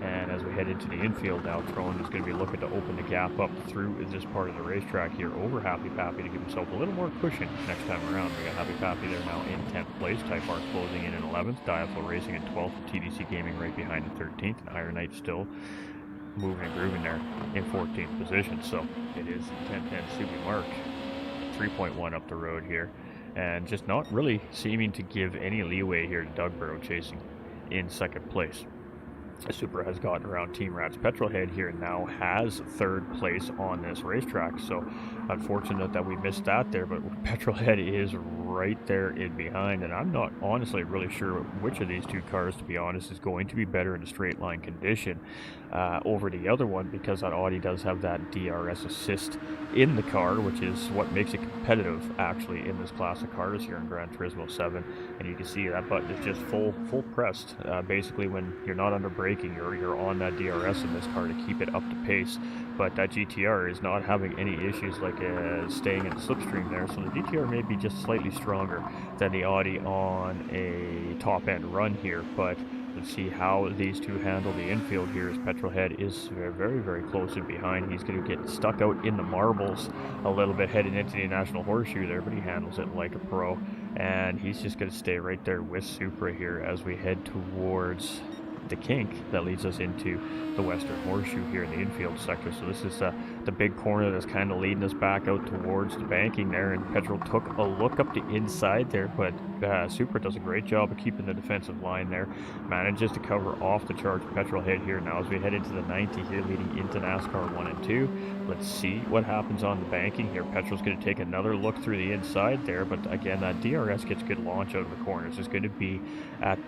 And as we head into the infield now, Tron is going to be looking to open the gap up through this part of the racetrack here over Happy Pappy to give himself a little more cushion next time around. We got Happy Pappy there now in 10th place, Type R closing in 11th, Diaful Racing in 12th, TDC Gaming right behind in 13th, and Iron Knight still moving and grooving there in 14th position. So it is 10-10 Subi Mark, 3.1 up the road here, and just not really seeming to give any leeway here to Doug Burrow chasing in 2nd place. Supra has gotten around Team Rat's Petrolhead here and now has 3rd place on this racetrack, so unfortunate that we missed that there, but Petrolhead is right there in behind, and I'm not honestly really sure which of these two cars, to be honest, is going to be better in a straight line condition over the other one, because that Audi does have that DRS assist in the car, which is what makes it competitive actually in this class of cars here in Gran Turismo 7, and you can see that button is just full pressed. Basically when you're not under braking, you're on that DRS in this car to keep it up to pace, but that GTR is not having any issues like staying in the slipstream there, so the GTR may be just slightly stronger than the Audi on a top end run here, but let's see how these two handle the infield here, as Petrolhead is very, very close in behind. He's going to get stuck out in the marbles a little bit heading into the National Horseshoe there, but he handles it like a pro, and he's just going to stay right there with Supra here as we head towards the kink that leads us into the Western Horseshoe here in the infield sector. So this is the big corner that's kind of leading us back out towards the banking there, and Petrol took a look up the inside there, but Supra does a great job of keeping the defensive line there, manages to cover off the charge Petrolhead here now as we head into the 90 here leading into NASCAR 1 and 2. Let's see what happens on the banking here. Petrol's going to take another look through the inside there, but again, that DRS gets good launch out of the corners. It's going to be at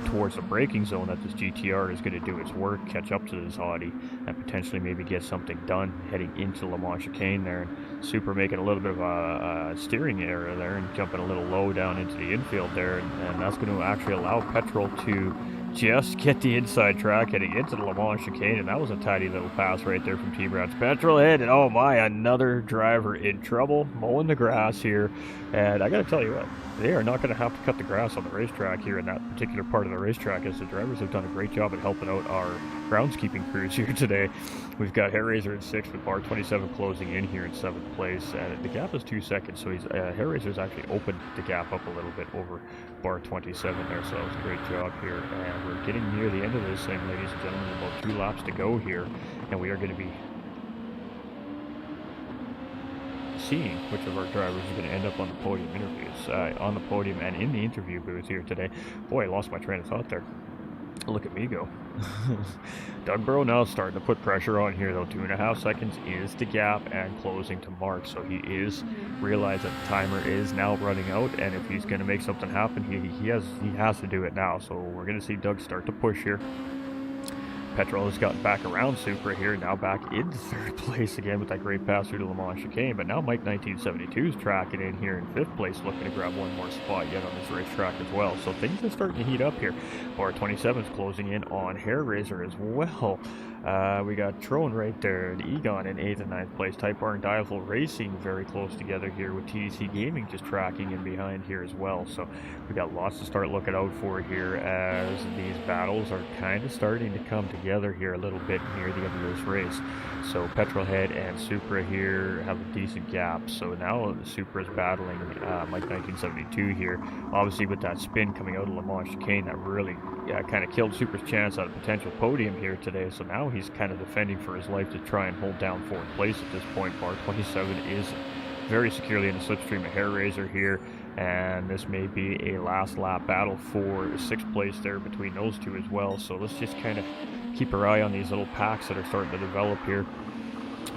towards the braking zone that this GTR is going to do its work, catch up to this Audi, and potentially maybe get something something done heading into Le Mans chicane there. And Super making a little bit of a steering error there and jumping a little low down into the infield there, and that's going to actually allow Petrol to just get the inside track heading into the Le Mans chicane, and that was a tidy little pass right there from Team Brown's Petrol head, and oh my, another driver in trouble, mowing the grass here, and I gotta tell you what, they are not going to have to cut the grass on the racetrack here in that particular part of the racetrack, as the drivers have done a great job at helping out our groundskeeping crews here today. We've got Hairraiser in 6th with Bar 27 closing in here in 7th place, and the gap is 2 seconds, so Hairraiser's actually opened the gap up a little bit over Bar 27 there, so that was a great job here, and we're getting near the end of this thing, ladies and gentlemen. About 2 laps to go here, and we are going to be seeing which of our drivers is going to end up on the podium on the podium and in the interview booth here today. Boy, I lost my train of thought there. Look at me go. Doug Burrow now starting to put pressure on here, though. 2.5 seconds is the gap and closing to Mark, so he is realized that the timer is now running out, and if he's going to make something happen, he has to do it now. So we're going to see Doug start to push here. Petrol has gotten back around Supra here, now back into 3rd place again with that great pass through to Le Mans chicane, but now Mike 1972 is tracking in here in 5th place, looking to grab one more spot yet on this racetrack as well. So things are starting to heat up here. Bar 27 is closing in on Hairraiser as well. We got Trone right there, and Egon in 8th and 9th place. Type R and Dival Racing very close together here, with TDC Gaming just tracking in behind here as well. So we got lots to start looking out for here, as these battles are kind of starting to come together here a little bit near the end of this race. So Petrolhead and Supra here have a decent gap. So now Supra is battling Mike 1972 here. Obviously with that spin coming out of Le Mans chicane, that really kind of killed Supra's chance at a potential podium here today. So now he's kind of defending for his life to try and hold down 4th place at this point. Bar 27 is very securely in the slipstream of Hairraiser here, and this may be a last lap battle for 6th place there between those two as well. So let's just kind of keep our eye on these little packs that are starting to develop here.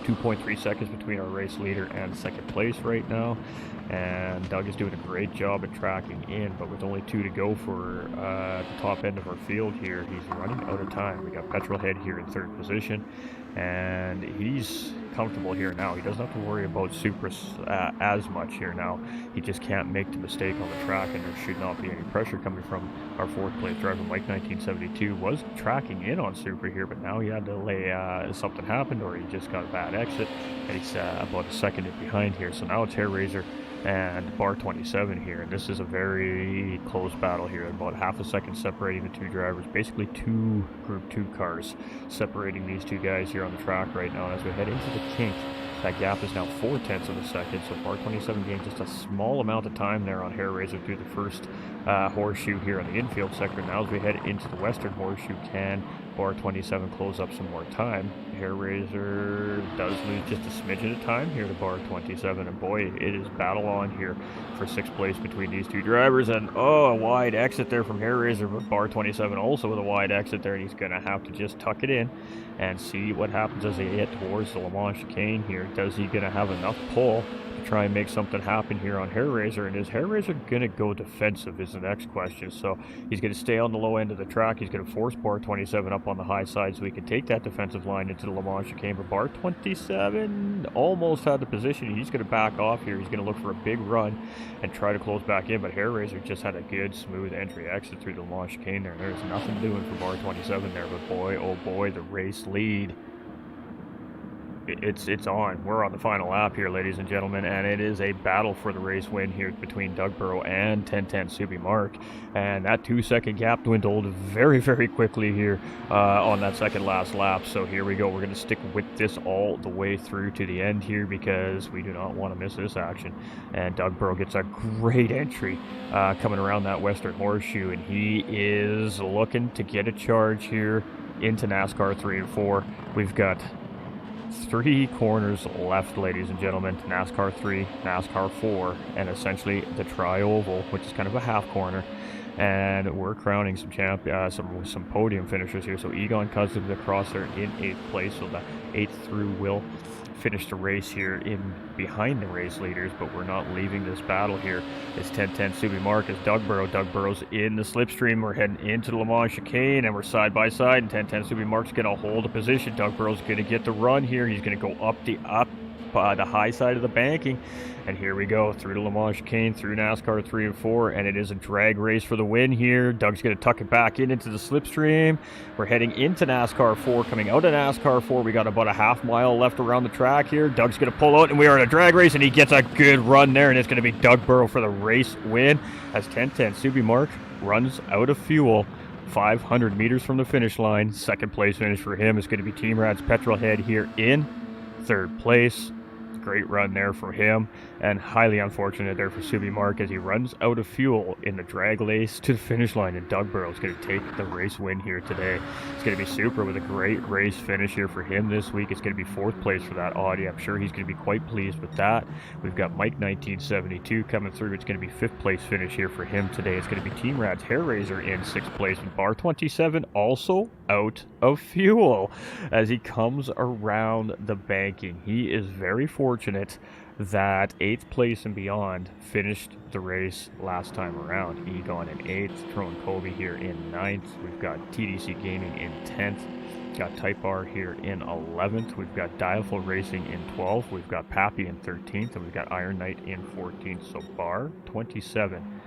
2.3 seconds between our race leader and 2nd place right now, and Doug is doing a great job at tracking in, but with only 2 to go for the top end of our field here, he's running out of time. We got Petrolhead here in 3rd position, and he's comfortable here now. He doesn't have to worry about Supra as much here now. He just can't make the mistake on the track, and there should not be any pressure coming from our 4th place driver. Mike 1972 was tracking in on Supra here, but now he had to lay something happened, or he just got a bad exit, and he's about a second in behind here. So now it's Hairraiser and Bar 27 here, and this is a very close battle here. About half a second separating the 2 drivers, basically 2 Group 2 cars separating these 2 guys here on the track right now. As we head into the kink, that gap is now 0.4 of a second, so Bar 27 gained just a small amount of time there on Hairraiser through the first horseshoe here on the infield sector. Now as we head into the western horseshoe, can Bar 27 close up some more time? Hairraiser does lose just a smidgen of time here to Bar 27, and boy, it is battle on here for 6th place between these 2 drivers. And oh, a wide exit there from Hairraiser, but Bar 27 also with a wide exit there, and he's going to have to just tuck it in and see what happens as they get towards the Le Mans chicane here. Does he going to have enough pull to try and make something happen here on Hairraiser? And is Hairraiser going to go defensive is the next question. So he's going to stay on the low end of the track. He's going to force Bar 27 up on the high side so he can take that defensive line into the Le Mans chicane. But Bar 27 almost had the position. He's going to back off here. He's going to look for a big run and try to close back in. But Hairraiser just had a good, smooth entry exit through the Le Mans chicane there. There's nothing doing for Bar 27 there. But boy, oh boy, the race lead. It's on. We're on the final lap here, ladies and gentlemen, and it is a battle for the race win here between Doug Burrow and 1010 Subi Mark, and that 2-second gap dwindled very, very quickly here on that second last lap. So here we go. We're going to stick with this all the way through to the end here, because we do not want to miss this action. And Doug Burrow gets a great entry coming around that western horseshoe, and he is looking to get a charge here into NASCAR 3 and 4. We've got 3 corners left, ladies and gentlemen. NASCAR 3, NASCAR 4, and essentially the tri-oval, which is kind of a half corner. and we're crowning some podium finishers here. So Egon Cousins across there in 8th place, so the 8th through will finish the race here in behind the race leaders, but we're not leaving this battle here. It's 10-10 Subi Marcus, Doug Burrow. Doug Burrow's in the slipstream. We're heading into the Le Mans chicane, and we're side by side, and 10-10 Subi Marcus going to hold a position. Doug Burrow's going to get the run here. He's going to go up the high side of the banking, and here we go through the Le Mans chicane, through NASCAR 3 and 4, and it is a drag race for the win here. Doug's going to tuck it back into the slipstream. We're heading into NASCAR 4. Coming out of NASCAR 4, we got about a half mile left around the track here. Doug's going to pull out, and we are in a drag race, and he gets a good run there, and it's going to be Doug Burrow for the race win as 10-10 Subi Mark runs out of fuel 500 meters from the finish line. Second place finish for him is going to be Team Rad's Petrolhead here in 3rd place. Great run there for him, and highly unfortunate there for Subi Mark as he runs out of fuel in the drag race to the finish line, and Doug Burrow is going to take the race win here today. It's going to be super with a great race finish here for him this week. It's going to be 4th place for that Audi. I'm sure he's going to be quite pleased with that. We've got Mike 1972 coming through. It's going to be 5th place finish here for him today. It's going to be Team Rad's Hair Razor in 6th place, with Bar 27 also out of fuel as he comes around the banking. He is very fortunate that 8th place and beyond finished the race last time around. Egon in 8th, Tron Kobe here in 9th. We've got TDC Gaming in 10th. Got Type R here in 11th. We've got Dialful Racing in 12th. We've got Pappy in 13th, and we've got Iron Knight in 14th. So Bar 27,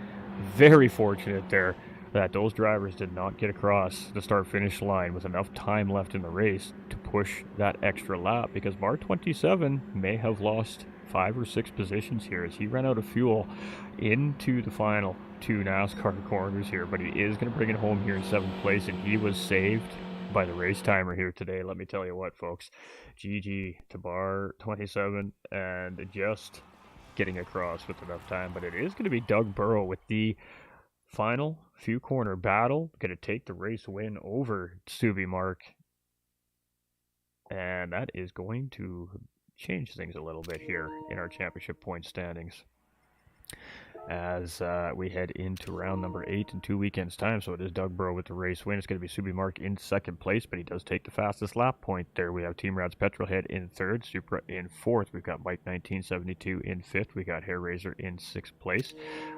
very fortunate there that those drivers did not get across the start-finish line with enough time left in the race to push that extra lap, because Bar 27 may have lost 5 or 6 positions here as he ran out of fuel into the final 2 NASCAR corners here, but he is going to bring it home here in 7th place, and he was saved by the race timer here today. Let me tell you what, folks, GG to Bar 27 and just getting across with enough time, but it is going to be Doug Burrow with the final few corner battle, going to take the race win over Subi Mark, and that is going to change things a little bit here in our championship point standings as we head into round number 8 in 2 weekends time. So it is Doug Burrow with the race win. It's going to be Subi Mark in 2nd place, but he does take the fastest lap point there. We have Team Rad's Petrolhead in 3rd, Supra in 4th. We've got Mike 1972 in 5th. We got Hair Razor in 6th place.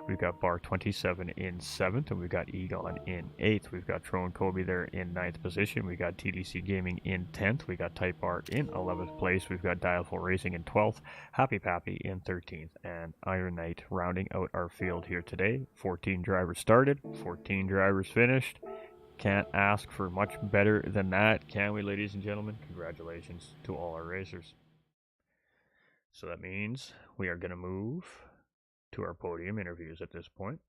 We've got Bar 27 in 7th, and we've got Egon in 8th. We've got Tron Kobe there in 9th position. We got TDC Gaming in 10th. We got Type R in 11th place. We've got Dialful Racing in 12th. Happy Pappy in 13th, and Iron Knight rounding out our field here today. 14 drivers started, 14 drivers finished. Can't ask for much better than that, can we, ladies and gentlemen? Congratulations to all our racers. So that means we are going to move to our podium interviews at this point.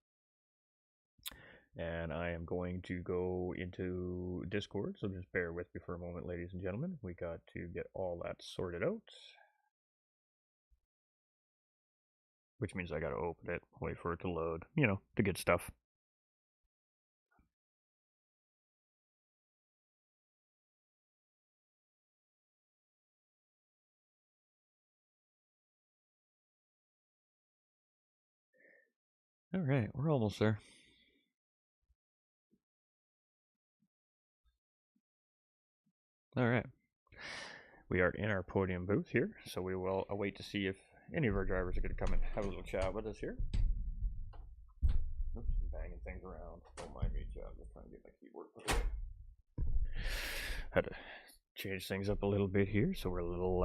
And I am going to go into Discord, so just bear with me for a moment, ladies and gentlemen. We got to get all that sorted out, which means I got to open it, wait for it to load, you know, the good stuff. All right, we're almost there. All right. We are in our podium booth here, so we will await to see if any of our drivers are going to come and have a little chat with us here. Oops, I'm banging things around. Don't mind me, Joe. I'm just trying to get my keyboard put away. Had to change things up a little bit here, so we're a little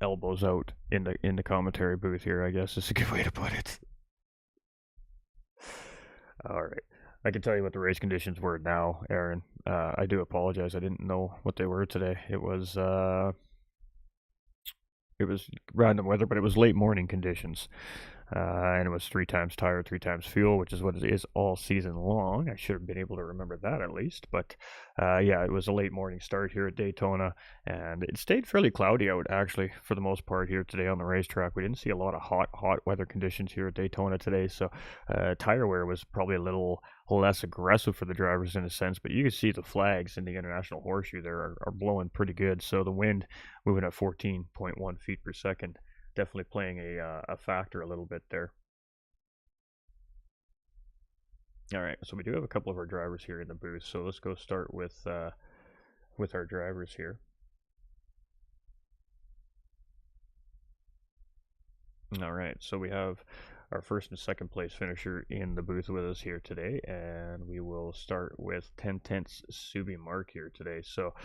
elbows out in the commentary booth here, I guess is a good way to put it. All right. I can tell you what the race conditions were now, Aaron. I do apologize. I didn't know what they were today. It was random weather, but it was late morning conditions. And it was 3 times tire, 3 times fuel, which is what it is all season long. I should have been able to remember that at least. But yeah, it was a late morning start here at Daytona, and it stayed fairly cloudy out, actually, for the most part here today on the racetrack. We didn't see a lot of hot weather conditions here at Daytona today, so tire wear was probably a little less aggressive for the drivers in a sense, but you can see the flags in the International Horseshoe there are blowing pretty good. So the wind moving at 14.1 feet per second, definitely playing a factor a little bit there. All right, so we do have a couple of our drivers here in the booth, so let's go start with our drivers here. All right, so we have our first and second place finisher in the booth with us here today, and we will start with 10/10's Subi Mark here today. So,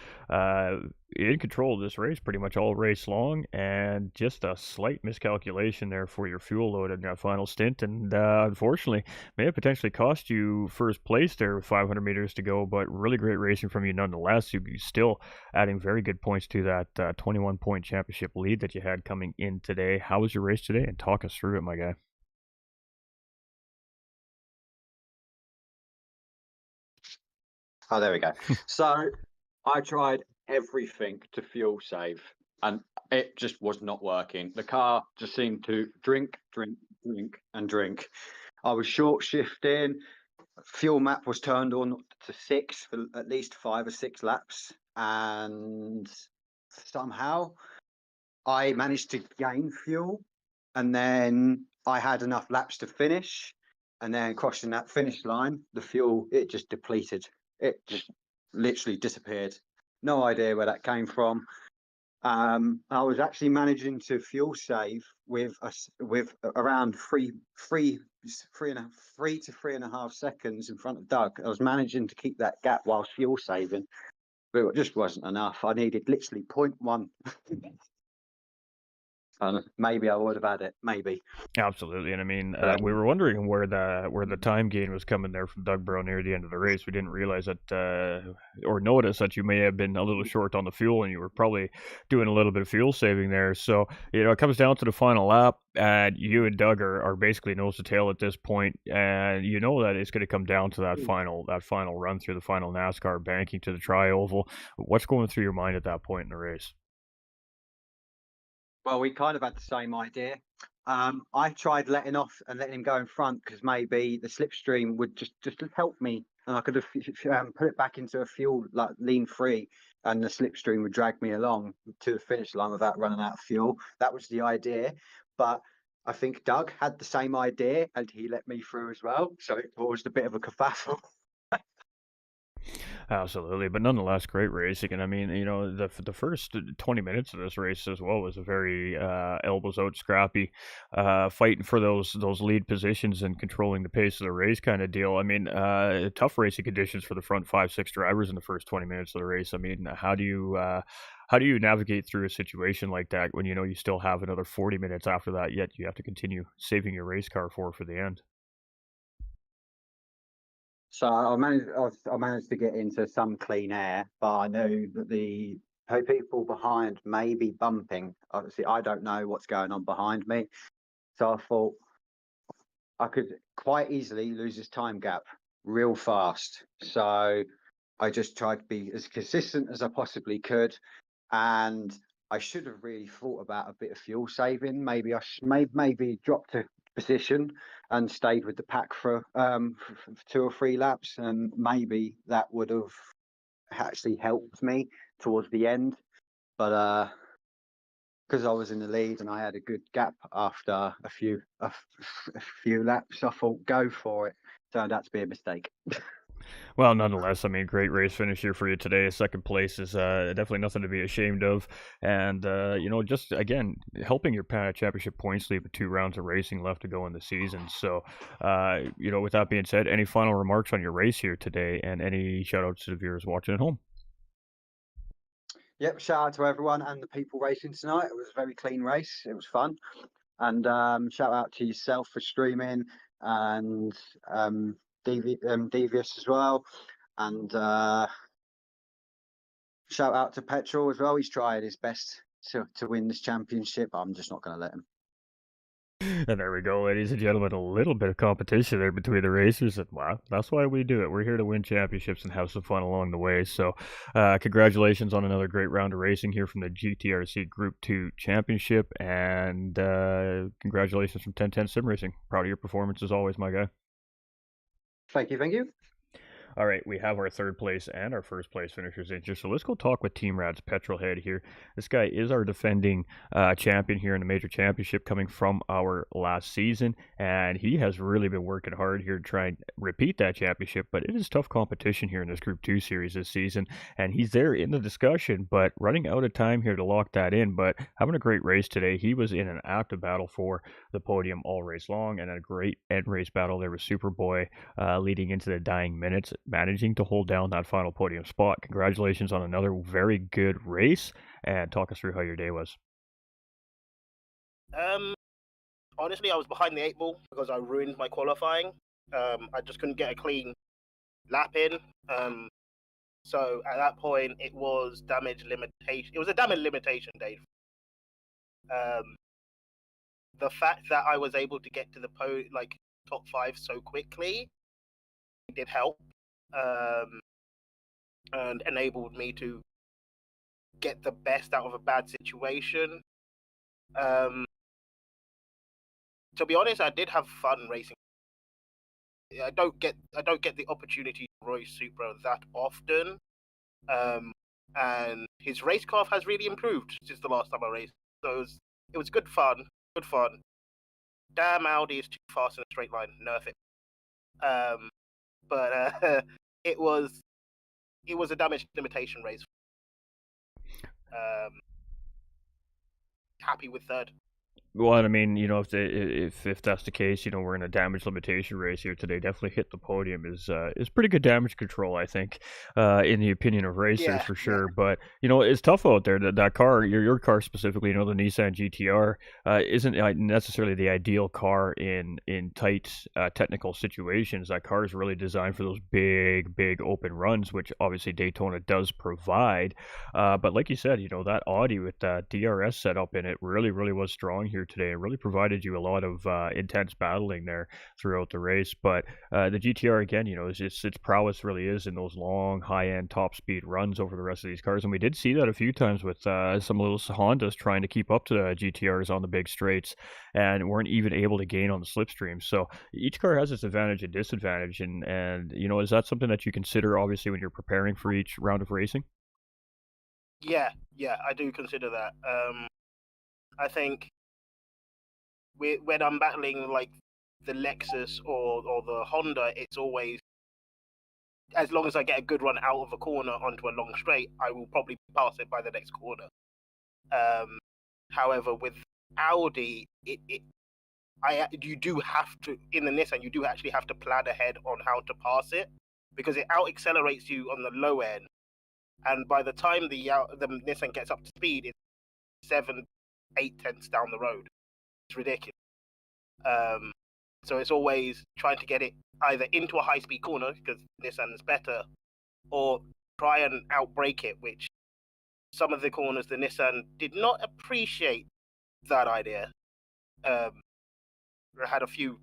in control of this race pretty much all race long, and just a slight miscalculation there for your fuel load in that final stint, and unfortunately, may have potentially cost you first place there with 500 meters to go, but really great racing from you nonetheless. You still adding very good points to that 21-point championship lead that you had coming in today. How was your race today? And talk us through it, my guy. Oh, there we go. So I tried everything to fuel save, and it just was not working. The car just seemed to drink, drink, drink, and drink. I was short shifting. Fuel map was turned on to 6 for at least 5 or 6 laps, and somehow I managed to gain fuel, and then I had enough laps to finish, and then crossing that finish line, the fuel, it just depleted. It just literally disappeared. No idea where that came from. I was actually managing to fuel save with around three to 3.5 seconds in front of Doug. I was managing to keep that gap whilst fuel saving, but it just wasn't enough. I needed literally 0.1. And maybe I would have had it, maybe. Absolutely, and I mean, But we were wondering where the time gain was coming there from Doug Brown near the end of the race. We didn't realize that, or notice that you may have been a little short on the fuel, and you were probably doing a little bit of fuel saving there. So it comes down to the final lap, and you and Doug are basically nose to tail at this point, and you know that it's going to come down to that final run through the final NASCAR banking to the tri-oval. What's going through your mind at that point in the race? well, we kind of had the same idea. I tried letting off and letting him go in front because maybe the slipstream would just help me, and I could have put it back into a fuel like lean free, and the slipstream would drag me along to the finish line without running out of fuel. That was the idea, but I think Doug had the same idea and he let me through as well, so it caused a bit of a kerfuffle. Absolutely, but nonetheless, great racing. And I mean, the first 20 minutes of this race as well was a very elbows out, scrappy, fighting for those lead positions and controlling the pace of the race kind of deal. I mean, tough racing conditions for the front 5, 6 drivers in the first 20 minutes of the race. I mean, how do you navigate through a situation like that when you know you still have another 40 minutes after that, yet you have to continue saving your race car for the end? So I managed to get into some clean air, but I knew that the people behind may be bumping. Obviously, I don't know what's going on behind me, so I thought I could quite easily lose this time gap real fast. So I just tried to be as consistent as I possibly could, and I should have really thought about a bit of fuel saving. Maybe I maybe dropped a position and stayed with the pack for 2 or 3 laps, and maybe that would have actually helped me towards the end. But because I was in the lead and I had a good gap after a few laps, I thought go for it. Turned out to be a mistake. Well, nonetheless, I mean, great race finish here for you today. Second place is definitely nothing to be ashamed of, and just again helping your championship points lead with 2 rounds of racing left to go in the season. So, with that being said, any final remarks on your race here today, and any shout outs to the viewers watching at home? Yep, shout out to everyone and the people racing tonight. It was a very clean race. It was fun. And shout out to yourself for streaming, and Devious as well. And shout out to Petrol as well. He's tried his best to win this championship. I'm just not going to let him. And there we go, ladies and gentlemen. A little bit of competition there between the racers, and wow, that's why we do it. We're here to win championships and have some fun along the way. So, congratulations on another great round of racing here from the GTRC Group 2 Championship, and congratulations from 1010 Sim Racing. Proud of your performance as always, my guy. Thank you. Thank you. All right, we have our third place and our first place finishers in here. So let's go talk with Team Rad's Petrolhead here. This guy is our defending champion here in the major championship coming from our last season. And he has really been working hard here to try and repeat that championship. But it is tough competition here in this Group 2 series this season. And he's there in the discussion, but running out of time here to lock that in. But having a great race today. He was in an active battle for the podium all race long and a great end race battle there with Superboy leading into the dying minutes, managing to hold down that final podium spot. Congratulations on another very good race, and talk us through how your day was. Honestly, I was behind the 8 ball because I ruined my qualifying. I just couldn't get a clean lap in. So at that point, it was damage limitation. It was a damage limitation day. The fact that I was able to get to the top 5 so quickly did help, and enabled me to get the best out of a bad situation. To be honest, I did have fun racing. I don't get the opportunity to race Supra that often, and his race car has really improved since the last time I raced. So it was good fun. Good fun. Damn, Audi is too fast in a straight line. Nerf it. But it was a damage limitation race. Happy with third. Well, I mean, if that's the case, we're in a damage limitation race here today. Definitely hit the podium is pretty good damage control, I think, in the opinion of racers for sure. Yeah. But it's tough out there. That car, your car specifically, the Nissan GTR, isn't necessarily the ideal car in tight technical situations. That car is really designed for those big open runs, which obviously Daytona does provide. But like you said, that Audi with that DRS setup in it really was strong here today. It really provided you a lot of intense battling there throughout the race. But the GTR again, its prowess really is in those long, high-end, top-speed runs over the rest of these cars, and we did see that a few times with some little Hondas trying to keep up to the GTRs on the big straights, and weren't even able to gain on the slipstream. So each car has its advantage and disadvantage, and is that something that you consider obviously when you're preparing for each round of racing? Yeah, I do consider that. I think when I'm battling like the Lexus or the Honda, it's always, as long as I get a good run out of a corner onto a long straight, I will probably pass it by the next corner. However, with Audi, you do have to, in the Nissan, you do actually have to plan ahead on how to pass it, because it out accelerates you on the low end, and by the time the Nissan gets up to speed, it's 7, 8 tenths down the road. It's ridiculous. So it's always trying to get it either into a high-speed corner, because Nissan is better, or try and outbrake it, which some of the corners the Nissan did not appreciate that idea. I had a few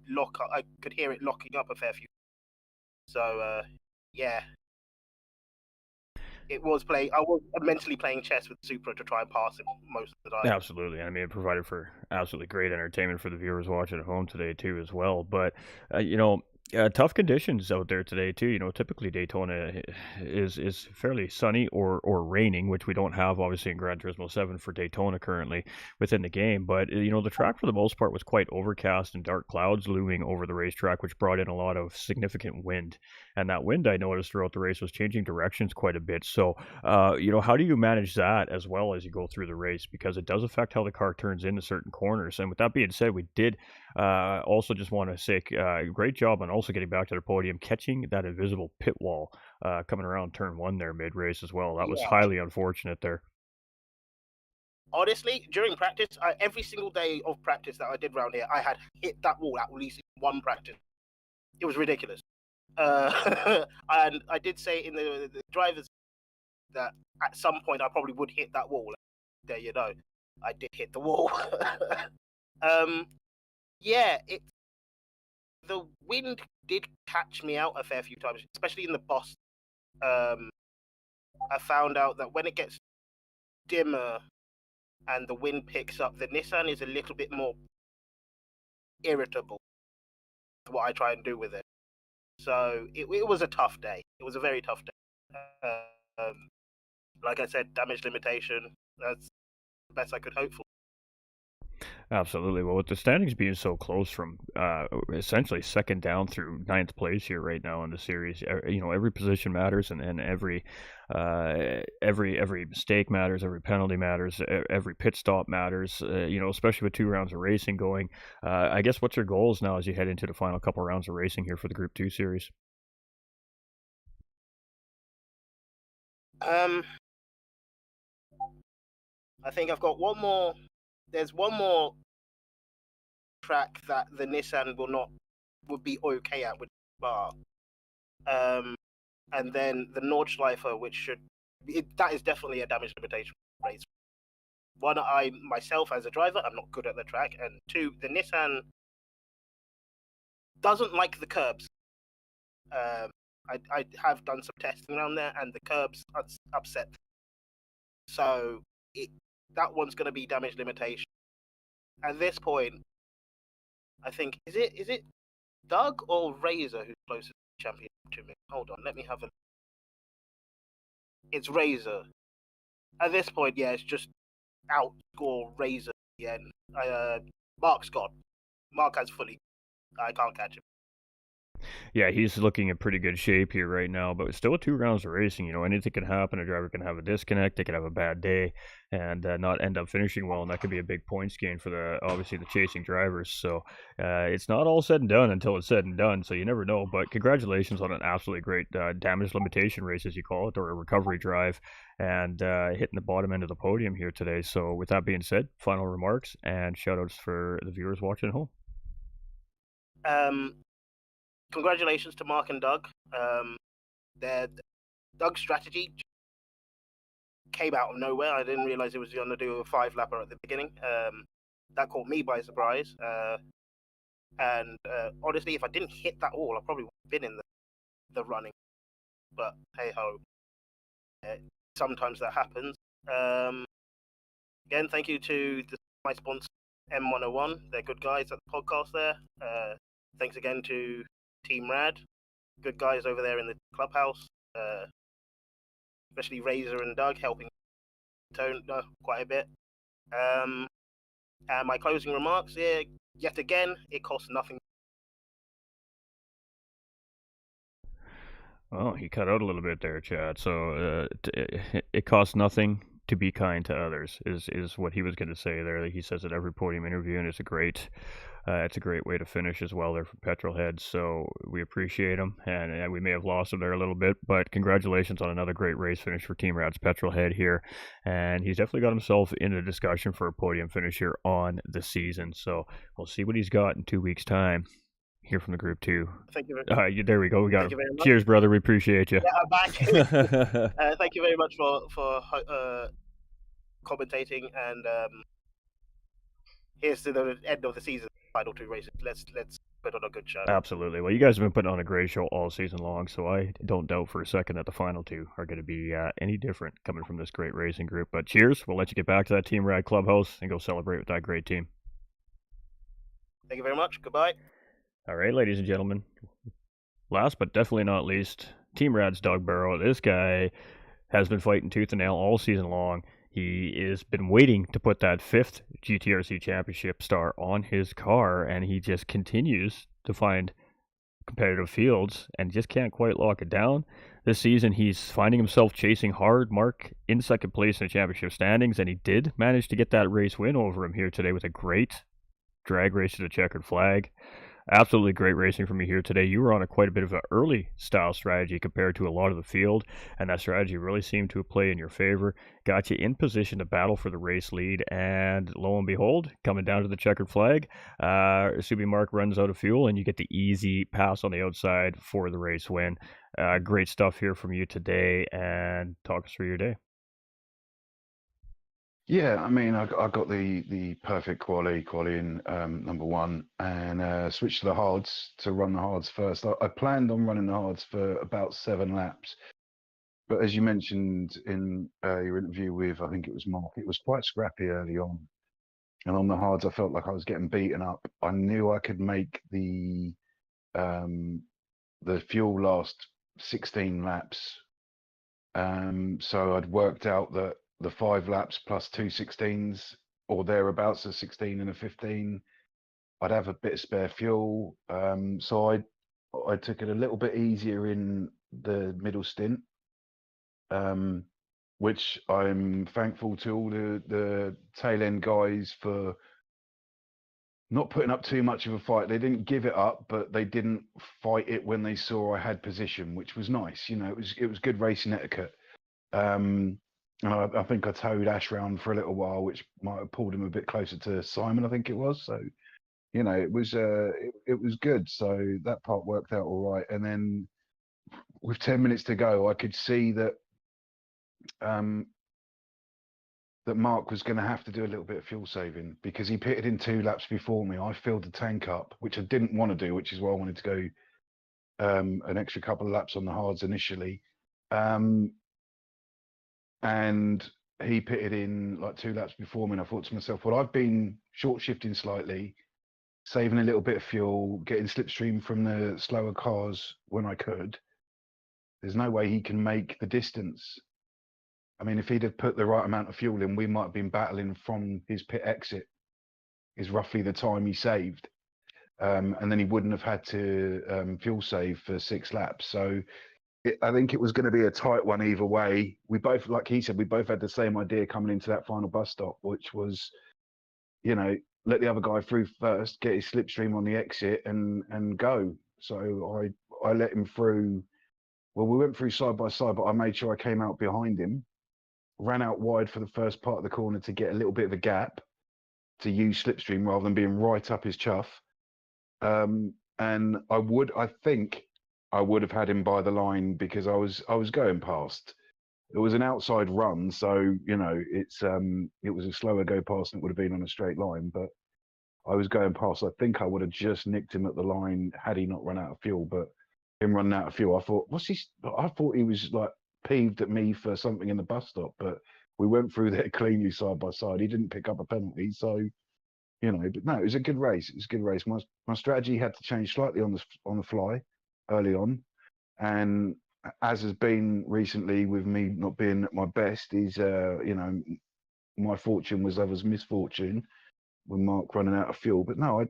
I could hear it locking up a fair few. So yeah. I was mentally playing chess with Supra to try and pass him most of the time. Absolutely. I mean, it provided for absolutely great entertainment for the viewers watching at home today too, as well. But tough conditions out there today too. Typically Daytona is fairly sunny or raining, which we don't have obviously in Gran Turismo 7 for Daytona currently within the game. But the track for the most part was quite overcast and dark clouds looming over the racetrack, which brought in a lot of significant wind. And that wind, I noticed throughout the race, was changing directions quite a bit. So, how do you manage that as well as you go through the race? Because it does affect how the car turns into certain corners. And with that being said, we did also just want to say great job on also getting back to the podium, catching that invisible pit wall coming around turn 1 there mid-race as well. That was highly unfortunate there. Honestly, during practice, every single day of practice that I did around here, I had hit that wall at least in one practice. It was ridiculous. And I did say in the drivers that at some point I probably would hit that wall. There you know, I did hit the wall. Yeah, the wind did catch me out a fair few times, especially in the boss. I found out that when it gets dimmer and the wind picks up, the Nissan is a little bit more irritable. What I try and do with it. So it was a tough day. It was a very tough day. Like I said, damage limitation. That's the best I could hope for. Absolutely. Well, with the standings being so close from essentially second down through ninth place here right now in the series, every position matters, and every mistake matters, every penalty matters, every pit stop matters. Especially with 2 rounds of racing going. I guess what's your goals now as you head into the final couple rounds of racing here for the Group 2 series? I think I've got one more. There's one more track that the Nissan would be okay at with bar, and then the Nordschleifer, that is definitely a damage limitation race. One, I myself as a driver, I'm not good at the track, and two, the Nissan doesn't like the curbs. I have done some testing around there, and the curbs upset. So that one's going to be damage limitation. At this point, I think is it Doug or Razor who's closest champion to me? Hold on, let me have a. It's Razor. At this point, yeah, it's just outscore Razor again. Mark's gone. Mark has fully. I can't catch him. Yeah, he's looking in pretty good shape here right now, but still 2 rounds of racing. Anything can happen. A driver can have a disconnect. They could have a bad day and not end up finishing well, and that could be a big points gain for obviously the chasing drivers. So it's not all said and done until it's said and done. So you never know. But congratulations on an absolutely great damage limitation race, as you call it, or a recovery drive, and hitting the bottom end of the podium here today. So with that being said, final remarks and shout-outs for the viewers watching at home. Congratulations to Mark and Doug. Doug's strategy came out of nowhere. I didn't realize it was going to do a 5-lapper at the beginning. That caught me by surprise. And honestly, if I didn't hit that all, I probably would have been in the running. But hey ho, sometimes that happens. Again, thank you to my sponsor M101. They're good guys at the podcast there. Thanks again to Team Rad, good guys over there in the clubhouse, especially Razor and Doug helping Daytona quite a bit. And my closing remarks, yet again, it costs nothing. Oh, he cut out a little bit there, Chad. So it costs nothing to be kind to others is what he was going to say there. He says at every podium interview, and it's a great way to finish as well there for Petrolhead. So we appreciate him, and we may have lost him there a little bit, but congratulations on another great race finish for Team Rad's Petrolhead here, and he's definitely got himself in a discussion for a podium finish here on the season. So we'll see what he's got in 2 weeks' time. Here from the Group 2. Thank you. There we go. We got him. Cheers, brother. We appreciate you. Yeah, I'm back. Thank you very much for commentating, and here's to the end of the season. Final 2 races. Let's put on a good show. Absolutely. Well, you guys have been putting on a great show all season long, so I don't doubt for a second that the final 2 are going to be any different coming from this great racing group. But cheers. We'll let you get back to that Team Rad clubhouse and go celebrate with that great team. Thank you very much. Goodbye. All right, ladies and gentlemen. Last but definitely not least, Team Rad's Doug Barrow. This guy has been fighting tooth and nail all season long. He has been waiting to put that 5th GTRC championship star on his car, and he just continues to find competitive fields and just can't quite lock it down. This season, he's finding himself chasing hard Mark in second place in the championship standings, and he did manage to get that race win over him here today with a great drag race to the checkered flag. Absolutely great racing from you here today. You were on quite a bit of an early style strategy compared to a lot of the field, and that strategy really seemed to play in your favor. Got you in position to battle for the race lead, and lo and behold, coming down to the checkered flag, Subi Mark runs out of fuel, and you get the easy pass on the outside for the race win. Great stuff here from you today, and talk us through your day. Yeah, I mean, I got the perfect quali in number 1, and switched to the hards to run the hards first. I planned on running the hards for about 7 laps, but as you mentioned in your interview with, I think it was Mark, it was quite scrappy early on, and on the hards I felt like I was getting beaten up. I knew I could make the the fuel last 16 laps. So I'd worked out that the 5 laps plus 2 16s or thereabouts, a 16 and a 15, I'd have a bit of spare fuel. So I took it a little bit easier in the middle stint, which I'm thankful to all the tail end guys for not putting up too much of a fight. They didn't give it up, but they didn't fight it when they saw I had position, which was nice. You know, it was good racing etiquette. And I think I towed Ash round for a little while, which might have pulled him a bit closer to Simon, I think it was. So, you know, it was good. So that part worked out all right. And then with 10 minutes to go, I could see that that Mark was going to have to do a little bit of fuel saving because he pitted in 2 laps before me. I filled the tank up, which I didn't want to do, which is why I wanted to go an extra couple of laps on the hards initially. And he pitted in like 2 laps before me, and I thought to myself, well, I've been short shifting slightly, saving a little bit of fuel, getting slipstream from the slower cars when I could. There's no way he can make the distance. I mean, if he'd have put the right amount of fuel in, we might have been battling from his pit exit, is roughly the time he saved. And then he wouldn't have had to fuel save for 6 laps. So I think it was going to be a tight one either way. We both, like he said, we both had the same idea coming into that final bus stop, which was, you know, let the other guy through first, get his slipstream on the exit and go. So I let him through. Well, we went through side by side, but I made sure I came out behind him, ran out wide for the first part of the corner to get a little bit of a gap to use slipstream rather than being right up his chuff. And I think I would have had him by the line because I was going past. It was an outside run, so you know it was a slower go past than it would have been on a straight line. But I was going past. I think I would have just nicked him at the line had he not run out of fuel. But him running out of fuel, I thought, I thought he was like peeved at me for something in the bus stop. But we went through there cleanly side by side. He didn't pick up a penalty, so you know. But no, it was a good race. It was a good race. My strategy had to change slightly on the fly early on, and as has been recently with me not being at my best, is you know, my fortune was others' misfortune with Mark running out of fuel. But no,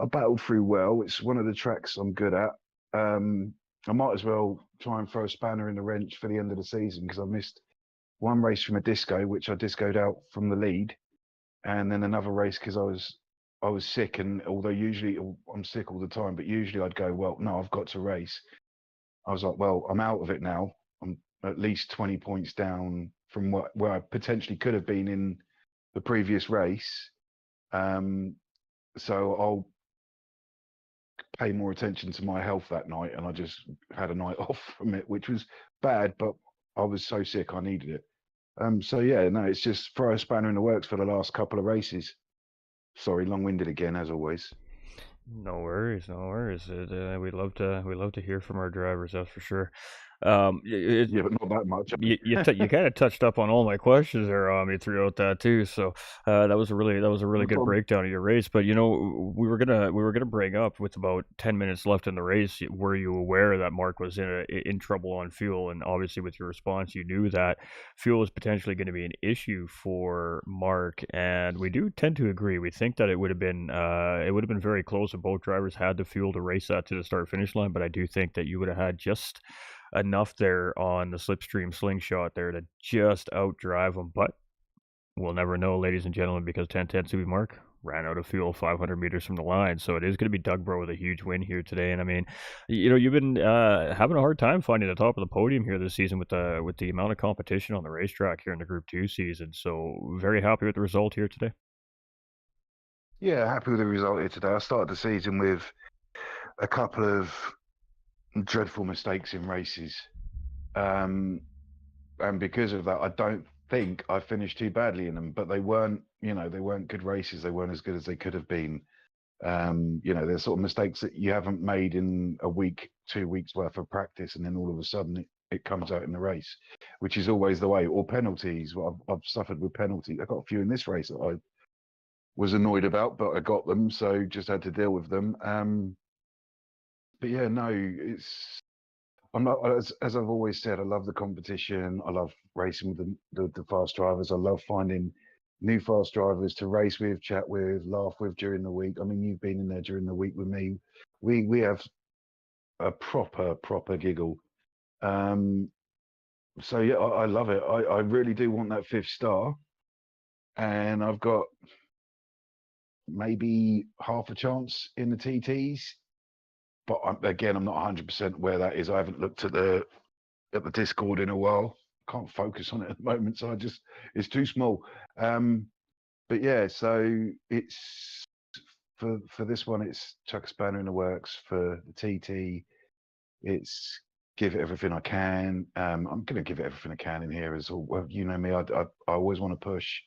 I battled through well. It's one of the tracks I'm good at. I might as well try and throw a spanner in the wrench for the end of the season because I missed one race from a disco, which I discoed out from the lead, and then another race because I was sick. And although usually I'm sick all the time, but usually I'd go, well, no, I've got to race. I was like, well, I'm out of it now. I'm at least 20 points down from where I potentially could have been in the previous race. So I'll pay more attention to my health that night. And I just had a night off from it, which was bad, but I was so sick, I needed it. So yeah, no, it's just throw a spanner in the works for the last couple of races. Sorry, long-winded again, as always. No worries, no worries. We love to hear from our drivers, that's for sure. Yeah, but not that much. You kind of touched up on all my questions there, throughout that too. So that was a really good problem. breakdown of your race. But you know, we were gonna bring up with about 10 minutes left in the race. Were you aware that Mark was in trouble on fuel? And obviously, with your response, you knew that fuel was potentially going to be an issue for Mark. And we do tend to agree. We think that it would have been very close if both drivers had the fuel to race that to the start finish line. But I do think that you would have had just enough there on the slipstream slingshot there to just outdrive them, but we'll never know, ladies and gentlemen, because 1010 Subi Mark ran out of fuel 500 meters from the line. So it is going to be Doug Bro with a huge win here today. And I mean, you know, you've been having a hard time finding the top of the podium here this season with the amount of competition on the racetrack here in the Group 2 season. So very happy with the result here today. Yeah, happy with the result here today. I started the season with a couple of dreadful mistakes in races, and because of that, I don't think I finished too badly in them. But they weren't, you know, they weren't good races. They weren't as good as they could have been. You know, there's sort of mistakes that you haven't made in a week, 2 weeks worth of practice, and then all of a sudden it comes out in the race, which is always the way. Or penalties. Well, I've suffered with penalties. I got a few in this race that I was annoyed about, but I got them, so just had to deal with them. but yeah, no, it's I'm not as I've always said. I love the competition. I love racing with the fast drivers. I love finding new fast drivers to race with, chat with, laugh with during the week. I mean, you've been in there during the week with me. We have a proper giggle. So yeah, I love it. I really do want that 5th star, and I've got maybe half a chance in the TTs. But I'm not 100% where that is. I haven't looked at the Discord in a while. Can't focus on it at the moment, so it's too small. But yeah, so it's for this one, it's chuck a spanner in the works. For the TT, it's give it everything I can. I'm going to give it everything I can in here as well. You know me, I always want to push.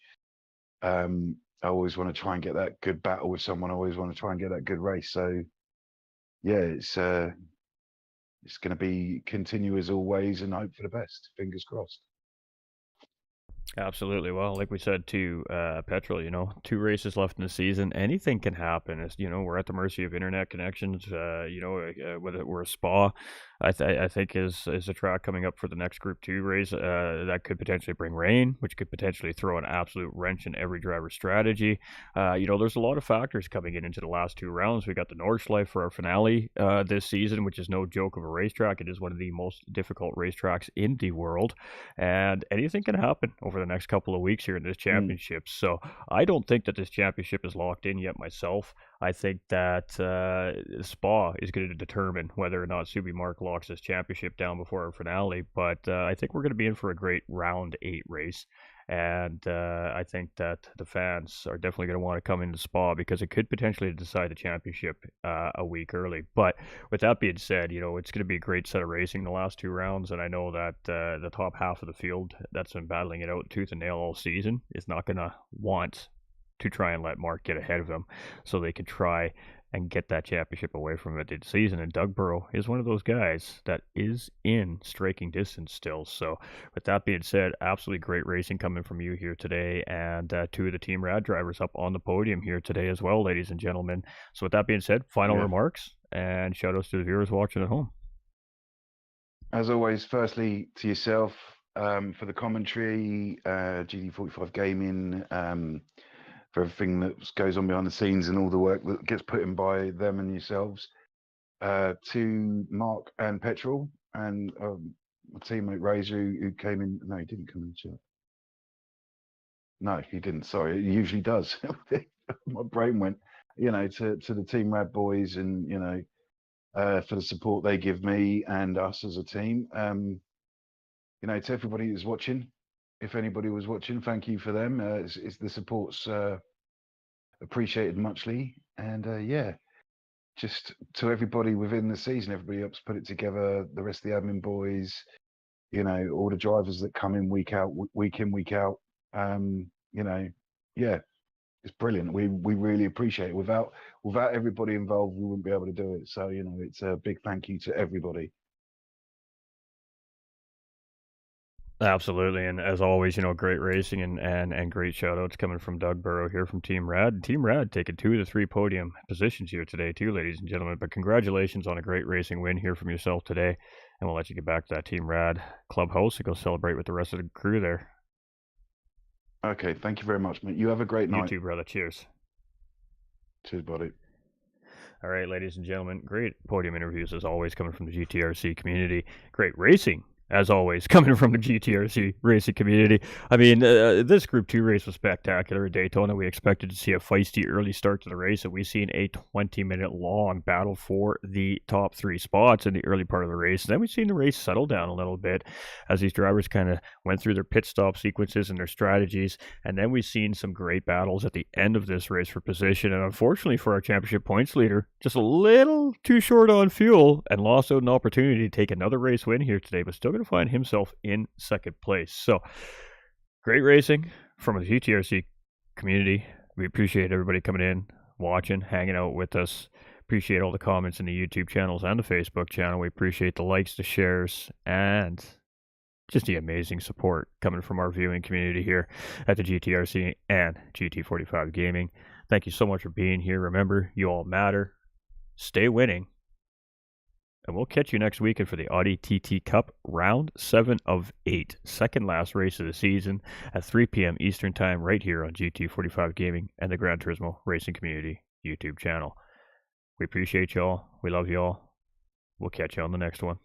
I always want to try and get that good battle with someone. I always want to try and get that good race. So yeah, it's going to be continue as always and hope for the best. Fingers crossed. Absolutely. Well, like we said to Petrol, 2 races left in the season. Anything can happen. We're at the mercy of internet connections. Whether we're a Spa, I think is a track coming up for the next Group 2 race that could potentially bring rain, which could potentially throw an absolute wrench in every driver's strategy. There's a lot of factors coming into the last 2 rounds. We got the Nordschleife for our finale this season, which is no joke of a racetrack. It is one of the most difficult racetracks in the world, and anything can happen over the next couple of weeks here in this championship. So I don't think that this championship is locked in yet myself. I think that Spa is going to determine whether or not Subi Mark locks this championship down before our finale. But I think we're going to be in for a great round 8 race. And I think that the fans are definitely going to want to come into Spa because it could potentially decide the championship a week early. But with that being said, it's going to be a great set of racing the last 2 rounds. And I know that the top half of the field that's been battling it out tooth and nail all season is not going to want to try and let Mark get ahead of him so they can try and get that championship away from it this season. And Doug Burrow is one of those guys that is in striking distance still. So with that being said, absolutely great racing coming from you here today, and 2 of the Team Rad drivers up on the podium here today as well, ladies and gentlemen. So with that being said, final remarks and shout outs to the viewers watching at home. As always, firstly to yourself for the commentary, GT45 Gaming, for everything that goes on behind the scenes and all the work that gets put in by them and yourselves. To Mark and Petrol and my teammate Razor, who came in. No, he didn't come in, chat. No, he didn't. Sorry, it usually does. My brain went. To the Team Rad boys, and for the support they give me and us as a team. To everybody who's watching, if anybody was watching, thank you for them. It's the support's appreciated muchly, and just to everybody within the season, everybody helps put it together. The rest of the admin boys, all the drivers that come in week out, week in, week out. It's brilliant. We really appreciate it. Without everybody involved, we wouldn't be able to do it. So it's a big thank you to everybody. Absolutely, and as always, great racing and great shout-outs coming from Doug Burrow here from Team Rad. Team Rad taking 2 of the 3 podium positions here today too, ladies and gentlemen. But congratulations on a great racing win here from yourself today, and we'll let you get back to that Team Rad clubhouse and go celebrate with the rest of the crew there. Okay, thank you very much, mate. You have a great night. You too, brother. Cheers. Cheers, buddy. All right, ladies and gentlemen, great podium interviews as always coming from the GTRC community. Great racing as always, coming from the GTRC racing community. I mean, this Group 2 race was spectacular at Daytona. We expected to see a feisty early start to the race, and we've seen a 20-minute long battle for the top 3 spots in the early part of the race. And then we've seen the race settle down a little bit as these drivers kind of went through their pit stop sequences and their strategies. And then we've seen some great battles at the end of this race for position. And unfortunately for our championship points leader, just a little too short on fuel and lost out an opportunity to take another race win here today, but still going to find himself in second place. So great racing from the GTRC community. We appreciate everybody coming in, watching, hanging out with us. Appreciate all the comments in the YouTube channels and the Facebook channel. We appreciate the likes, the shares, and just the amazing support coming from our viewing community here at the GTRC and GT45 Gaming. Thank you so much for being here. Remember, you all matter. Stay winning. And we'll catch you next weekend for the Audi TT Cup Round 7 of 8. Second last race of the season at 3 p.m. Eastern Time right here on GT45 Gaming and the Gran Turismo Racing Community YouTube channel. We appreciate y'all. We love y'all. We'll catch you on the next one.